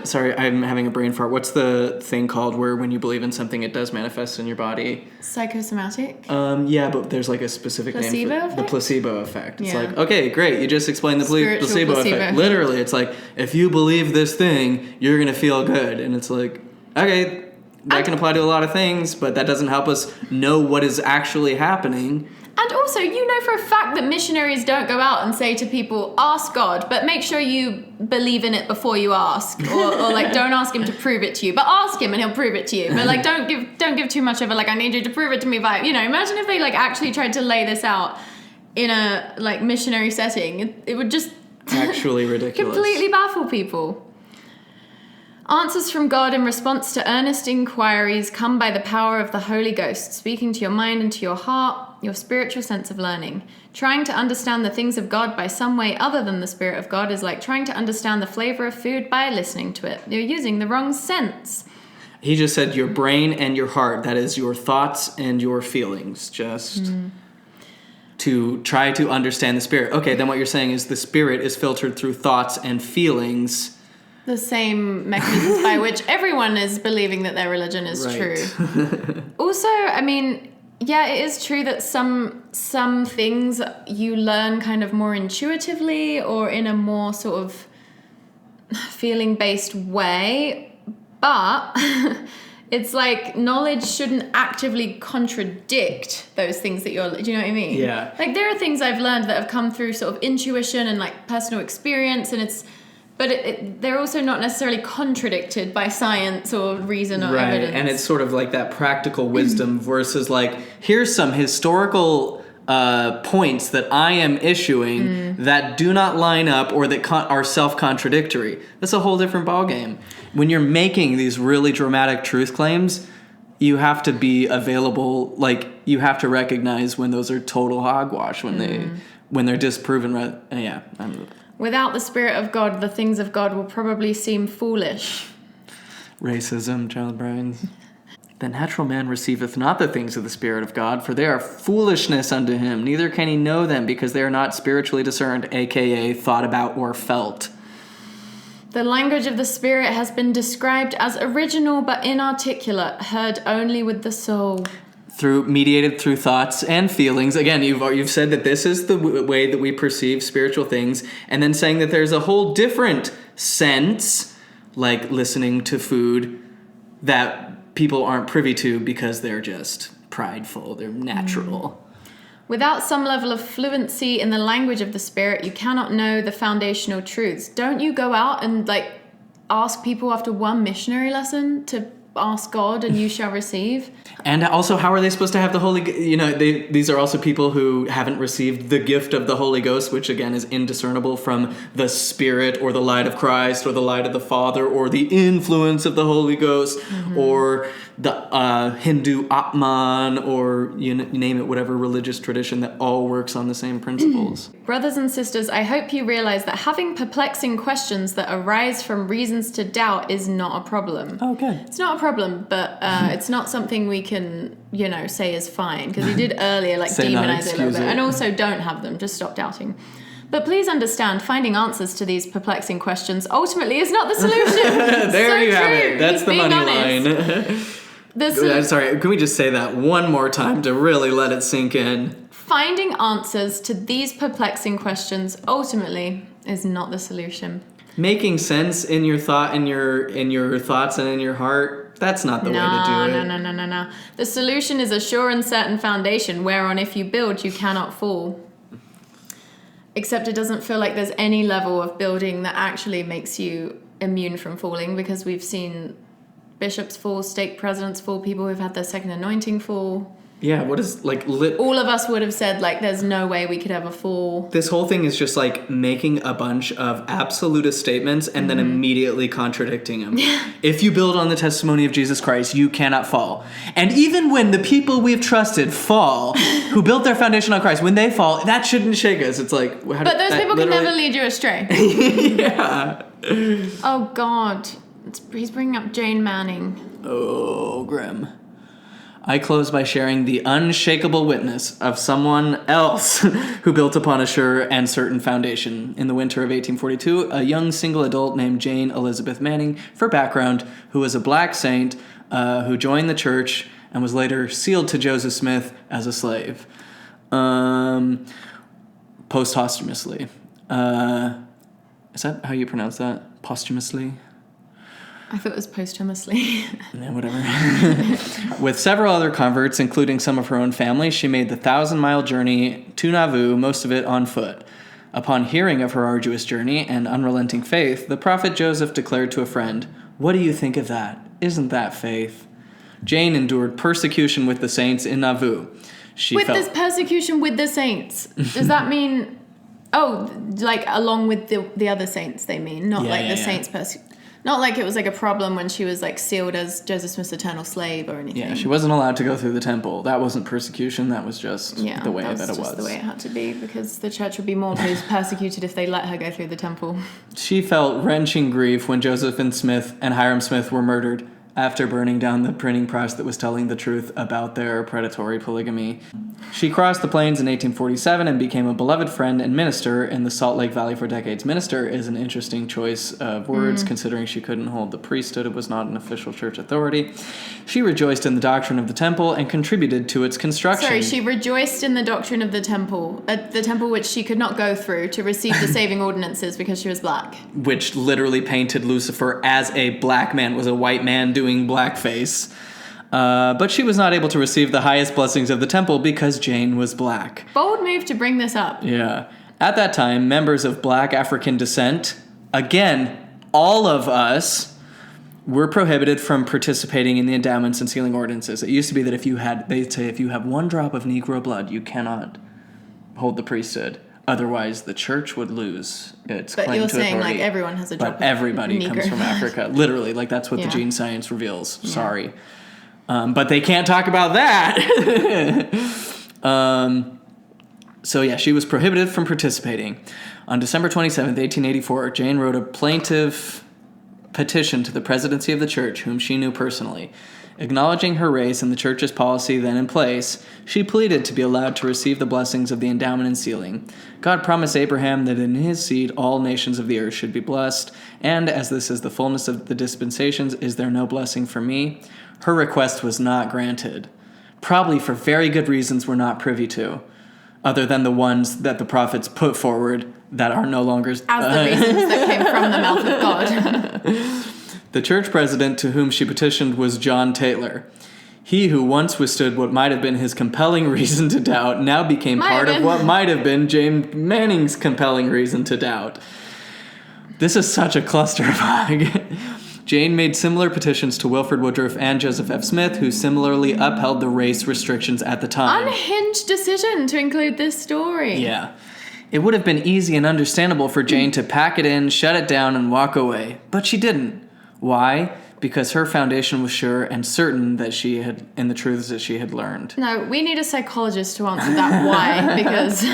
Sorry, I'm having a brain fart. What's the thing called where when you believe in something, it does manifest in your body? Psychosomatic? Yeah, but there's a specific name for it. The placebo effect. It's okay, great. You just explained the placebo effect. Literally, it's if you believe this thing, you're going to feel good. And it's okay, that can apply to a lot of things, but that doesn't help us know what is actually happening. And also, for a fact that missionaries don't go out and say to people, ask God, but make sure you believe in it before you ask. Or don't ask him to prove it to you, but ask him and he'll prove it to you. But don't give too much of a I need you to prove it to me by, imagine if they actually tried to lay this out in a missionary setting. It would just actually ridiculous. Completely baffle people. Answers from God in response to earnest inquiries come by the power of the Holy Ghost, speaking to your mind and to your heart, your spiritual sense of learning. Trying to understand the things of God by some way other than the Spirit of God is like trying to understand the flavor of food by listening to it. You're using the wrong sense. He just said your brain and your heart, that is your thoughts and your feelings, just to try to understand the Spirit. Okay, then what you're saying is the Spirit is filtered through thoughts and feelings. The same mechanisms by which everyone is believing that their religion is true. Also, I mean, yeah, it is true that some things you learn kind of more intuitively or in a more sort of feeling-based way, but it's like knowledge shouldn't actively contradict those things that you're... Do you know what I mean? Yeah. Like, there are things I've learned that have come through sort of intuition and, like, personal experience, and it's... But they're also not necessarily contradicted by science or reason or evidence. And it's sort of like that practical wisdom versus like, here's some historical points that I am issuing that do not line up or that are self-contradictory. That's a whole different ballgame. When you're making these really dramatic truth claims, you have to be available, like you have to recognize when those are total hogwash, when they're disproven. Without the Spirit of God, the things of God will probably seem foolish. Racism, child brains. The natural man receiveth not the things of the Spirit of God, for they are foolishness unto him. Neither can he know them, because they are not spiritually discerned, a.k.a. thought about or felt. The language of the Spirit has been described as original but inarticulate, heard only with the soul. Mediated through thoughts and feelings. Again, you've said that this is the way that we perceive spiritual things, and then saying that there's a whole different sense, like listening to food, that people aren't privy to because they're just prideful, they're natural. Without some level of fluency in the language of the Spirit, you cannot know the foundational truths. Don't you go out and like ask people after one missionary lesson to ask God and you shall receive? And also, how are they supposed to have the Holy... these are also people who haven't received the gift of the Holy Ghost, which again is indiscernible from the Spirit or the light of Christ or the light of the Father or the influence of the Holy Ghost or the Hindu Atman or you name it, whatever religious tradition that all works on the same principles. Brothers and sisters, I hope you realize that having perplexing questions that arise from reasons to doubt is not a problem. Okay. It's not a problem, but it's not something we can, say is fine. Because you did earlier, like, demonize it a little bit. And also don't have them. Just stop doubting. But please understand, finding answers to these perplexing questions ultimately is not the solution. There you have it. That's the money line. Sorry, can we just say that one more time to really let it sink in? Finding answers to these perplexing questions ultimately is not the solution. Making sense in your thought, in your thoughts and in your heart, that's not the way to do it. No. The solution is a sure and certain foundation whereon if you build, you cannot fall. Except it doesn't feel like there's any level of building that actually makes you immune from falling, because we've seen bishops fall, stake presidents fall, people who've had their second anointing fall. Yeah, what is, all of us would have said, there's no way we could ever fall. This whole thing is just, making a bunch of absolutist statements and then immediately contradicting them. If you build on the testimony of Jesus Christ, you cannot fall. And even when the people we've trusted fall, who built their foundation on Christ, when they fall, that shouldn't shake us. It's like... But those people can never lead you astray. Yeah. Oh, God. He's bringing up Jane Manning. Oh, grim. I close by sharing the unshakable witness of someone else who built upon a sure and certain foundation. In the winter of 1842, a young single adult named Jane Elizabeth Manning, for background, who was a black saint who joined the church and was later sealed to Joseph Smith as a slave. Posthumously. Is that how you pronounce that? Posthumously? I thought it was posthumously. Yeah, whatever. With several other converts, including some of her own family, she made the 1,000-mile journey to Nauvoo, most of it on foot. Upon hearing of her arduous journey and unrelenting faith, the prophet Joseph declared to a friend, "What do you think of that? Isn't that faith?" Jane endured persecution with the saints in Nauvoo. This persecution with the saints, does that mean... Oh, along with the other saints, they mean, not the saints persecution. Not like it was like a problem when she was like sealed as Joseph Smith's eternal slave or anything. Yeah, she wasn't allowed to go through the temple. That wasn't persecution. That was just the way that it was. Just the way it had to be, because the church would be more persecuted if they let her go through the temple. She felt wrenching grief when Josephine Smith and Hiram Smith were murdered after burning down the printing press that was telling the truth about their predatory polygamy. She crossed the plains in 1847 and became a beloved friend and minister in the Salt Lake Valley for decades. Minister is an interesting choice of words, considering she couldn't hold the priesthood. It was not an official church authority. She rejoiced in the doctrine of the temple and contributed to its construction. Sorry, she rejoiced in the doctrine of the temple which she could not go through to receive the saving ordinances because she was black. Which literally painted Lucifer as a black man, was a white man doing blackface. But she was not able to receive the highest blessings of the temple because Jane was black. Bold move to bring this up. Yeah. At that time, members of black African descent, again, all of us, were prohibited from participating in the endowments and sealing ordinances. It used to be that they'd say if you have 1 drop of Negro blood, you cannot hold the priesthood. Otherwise, the church would lose its claim to authority. But you're saying, like, everyone has a drop of But everybody Negro comes from Africa. Literally, like, that's what the gene science reveals. Yeah. Sorry. But they can't talk about that. So, yeah, she was prohibited from participating. On December 27th, 1884, Jane wrote a plaintive petition to the presidency of the church, whom she knew personally. Acknowledging her race and the church's policy then in place, she pleaded to be allowed to receive the blessings of the endowment and sealing. God promised Abraham that in his seed all nations of the earth should be blessed, and as this is the fullness of the dispensations, is there no blessing for me? Her request was not granted, probably for very good reasons we're not privy to, other than the ones that the prophets put forward that are no longer... As the reasons that came from the mouth of God. The church president to whom she petitioned was John Taylor. He who once withstood what might have been his compelling reason to doubt now became part of what might have been James Manning's compelling reason to doubt. This is such a clusterfuck. Jane made similar petitions to Wilford Woodruff and Joseph F. Smith, who similarly upheld the race restrictions at the time. Unhinged decision to include this story. Yeah. It would have been easy and understandable for Jane to pack it in, shut it down, and walk away. But she didn't. Why? Because her foundation was sure and certain that she had, in the truths that she had learned. No, we need a psychologist to answer that why, because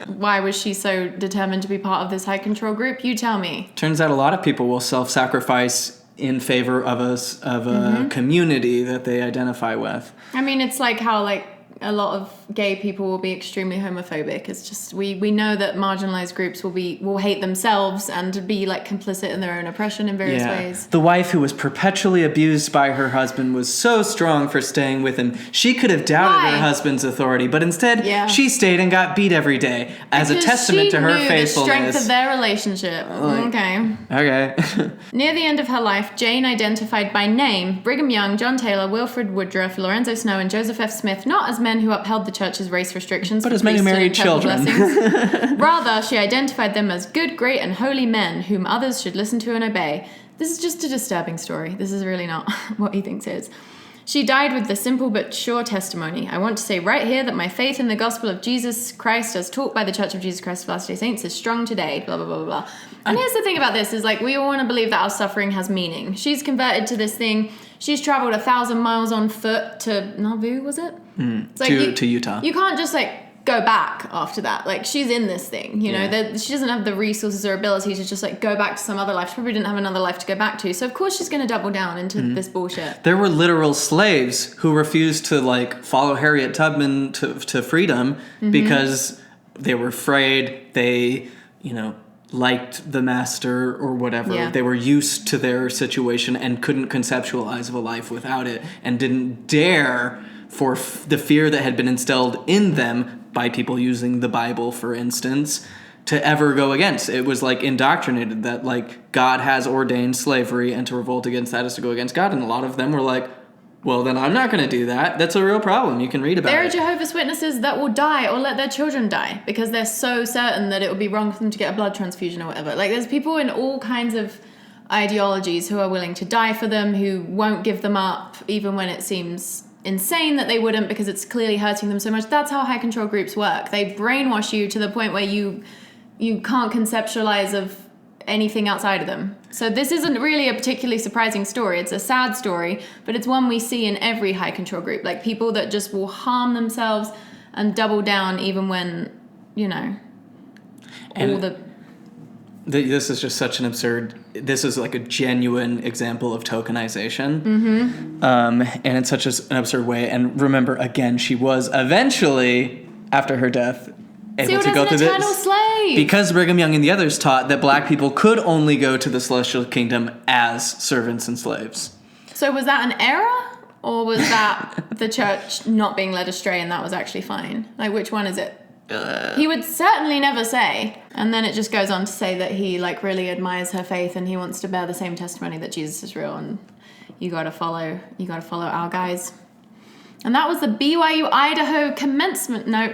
why was she so determined to be part of this high control group? You tell me. Turns out a lot of people will self-sacrifice in favor of a community that they identify with. I mean, it's like how, like, a lot of gay people will be extremely homophobic. It's just we know that marginalized groups will hate themselves and be like complicit in their own oppression in various ways. The wife who was perpetually abused by her husband was so strong for staying with him. She could have doubted her husband's authority, but instead she stayed and got beat every day as a testament to her faithfulness. The strength of their relationship. Okay. Near the end of her life, Jane identified by name Brigham Young, John Taylor, Wilfred Woodruff, Lorenzo Snow, and Joseph F. Smith, not as men who upheld the church's race restrictions, but as many married children. Rather, she identified them as good, great, and holy men whom others should listen to and obey. This is just a disturbing story. This is really not what he thinks it is. She died with the simple but sure testimony. I want to say right here that my faith in the gospel of Jesus Christ as taught by the Church of Jesus Christ of Latter-day Saints is strong today, blah, blah, blah, blah. And here's the thing about this is, like, we all want to believe that our suffering has meaning. She's converted to this thing. She's traveled 1,000 miles on foot to Nauvoo, was it? To Utah. You can't just, like, go back after that. Like, she's in this thing, you know? She doesn't have the resources or ability to just, like, go back to some other life. She probably didn't have another life to go back to. So, of course, she's going to double down into this bullshit. There were literal slaves who refused to, like, follow Harriet Tubman to freedom because they were afraid, they, you know, liked the master or whatever. Yeah. They were used to their situation and couldn't conceptualize of a life without it and didn't dare, for the fear that had been instilled in them by people using the Bible, for instance, to ever go against. It was like indoctrinated that, like, God has ordained slavery and to revolt against that is to go against God. And a lot of them were like, well, then I'm not going to do that. That's a real problem. You can read about it. There are Jehovah's Witnesses that will die or let their children die because they're so certain that it would be wrong for them to get a blood transfusion or whatever. Like, there's people in all kinds of ideologies who are willing to die for them, who won't give them up, even when it seems insane that they wouldn't because it's clearly hurting them so much. That's how high control groups work. They brainwash you to the point where you can't conceptualize of anything outside of them. So this isn't really a particularly surprising story. It's a sad story, but it's one we see in every high control group. Like people that just will harm themselves and double down even when, this is just such an absurd... This is like a genuine example of tokenization. Mm-hmm. And in such an absurd way. And remember, again, she was eventually, after her death, able to go through this. Slave. Because Brigham Young and the others taught that black people could only go to the celestial kingdom as servants and slaves. So was that an error? Or was that the church not being led astray and that was actually fine? Like, which one is it? He would certainly never say. And then it just goes on to say that he really admires her faith and he wants to bear the same testimony that Jesus is real, and you gotta follow our guys. And that was the BYU-Idaho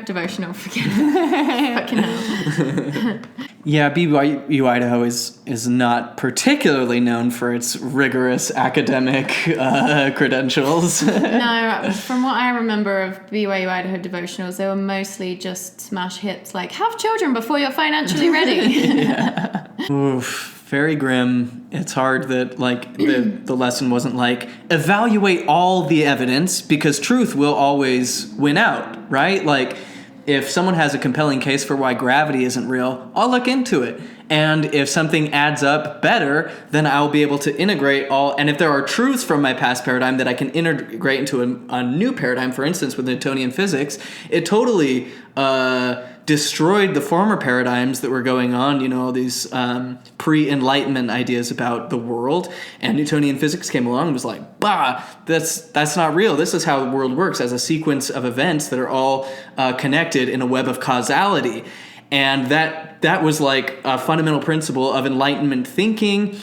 devotional. Forget it. Fucking hell. Yeah, BYU-Idaho is not particularly known for its rigorous academic credentials. No, from what I remember of BYU-Idaho devotionals, they were mostly just smash hits like, have children before you're financially ready. Yeah. Oof. Very grim. It's hard that the lesson wasn't evaluate all the evidence because truth will always win out, right? Like if someone has a compelling case for why gravity isn't real, I'll look into it. And if something adds up better, then I'll be able to integrate all. And if there are truths from my past paradigm that I can integrate into a new paradigm, for instance, with Newtonian physics, it totally destroyed the former paradigms that were going on, all these pre-Enlightenment ideas about the world. And Newtonian physics came along and was like, bah, that's not real. This is how the world works, as a sequence of events that are all connected in a web of causality. And that was like a fundamental principle of Enlightenment thinking.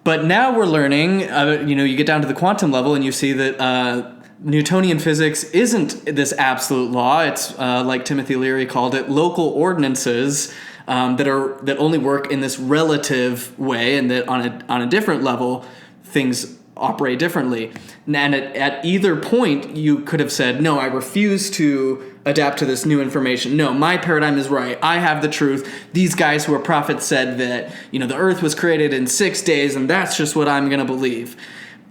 But now we're learning, you get down to the quantum level and you see that Newtonian physics isn't this absolute law. It's like Timothy Leary called it, local ordinances that only work in this relative way, and that on a different level things operate differently. And at either point you could have said, no, I refuse to adapt to this new information. No, my paradigm is right. I have the truth. These guys who are prophets said that the earth was created in 6 days, and that's just what I'm going to believe.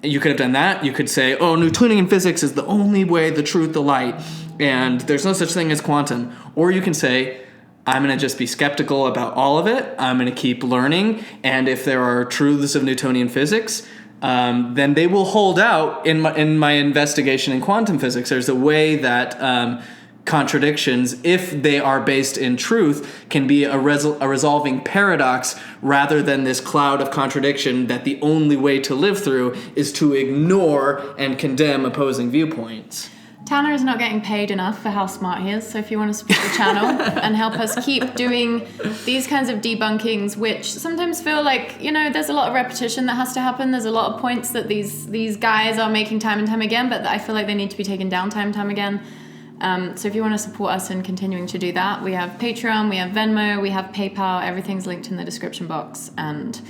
You could have done that. You could say, oh, Newtonian physics is the only way, the truth, the light, and there's no such thing as quantum. Or you can say, I'm going to just be skeptical about all of it. I'm going to keep learning, and if there are truths of Newtonian physics, then they will hold out in my investigation in quantum physics. There's a way that contradictions, if they are based in truth, can be a resolving paradox rather than this cloud of contradiction that the only way to live through is to ignore and condemn opposing viewpoints. Tanner is not getting paid enough for how smart he is, so if you want to support the channel and help us keep doing these kinds of debunkings, which sometimes feel like, there's a lot of repetition that has to happen. There's a lot of points that these guys are making time and time again, but I feel like they need to be taken down time and time again. So if you want to support us in continuing to do that, we have Patreon, we have Venmo, we have PayPal, everything's linked in the description box, and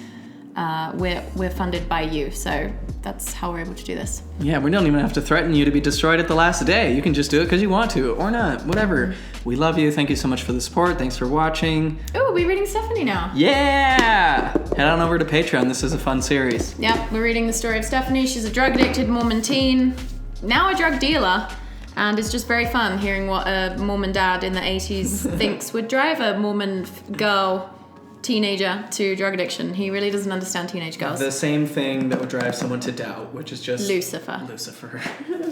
we're funded by you, so that's how we're able to do this. Yeah, we don't even have to threaten you to be destroyed at the last day. You can just do it because you want to, or not, whatever. We love you. Thank you so much for the support. Thanks for watching. Oh, we're reading Stephanie now. Yeah! Head on over to Patreon. This is a fun series. Yeah, we're reading the story of Stephanie. She's a drug-addicted Mormon teen, now a drug dealer. And it's just very fun hearing what a Mormon dad in the 80s thinks would drive a Mormon teenager to drug addiction. He really doesn't understand teenage girls. The same thing that would drive someone to doubt, which is just... Lucifer.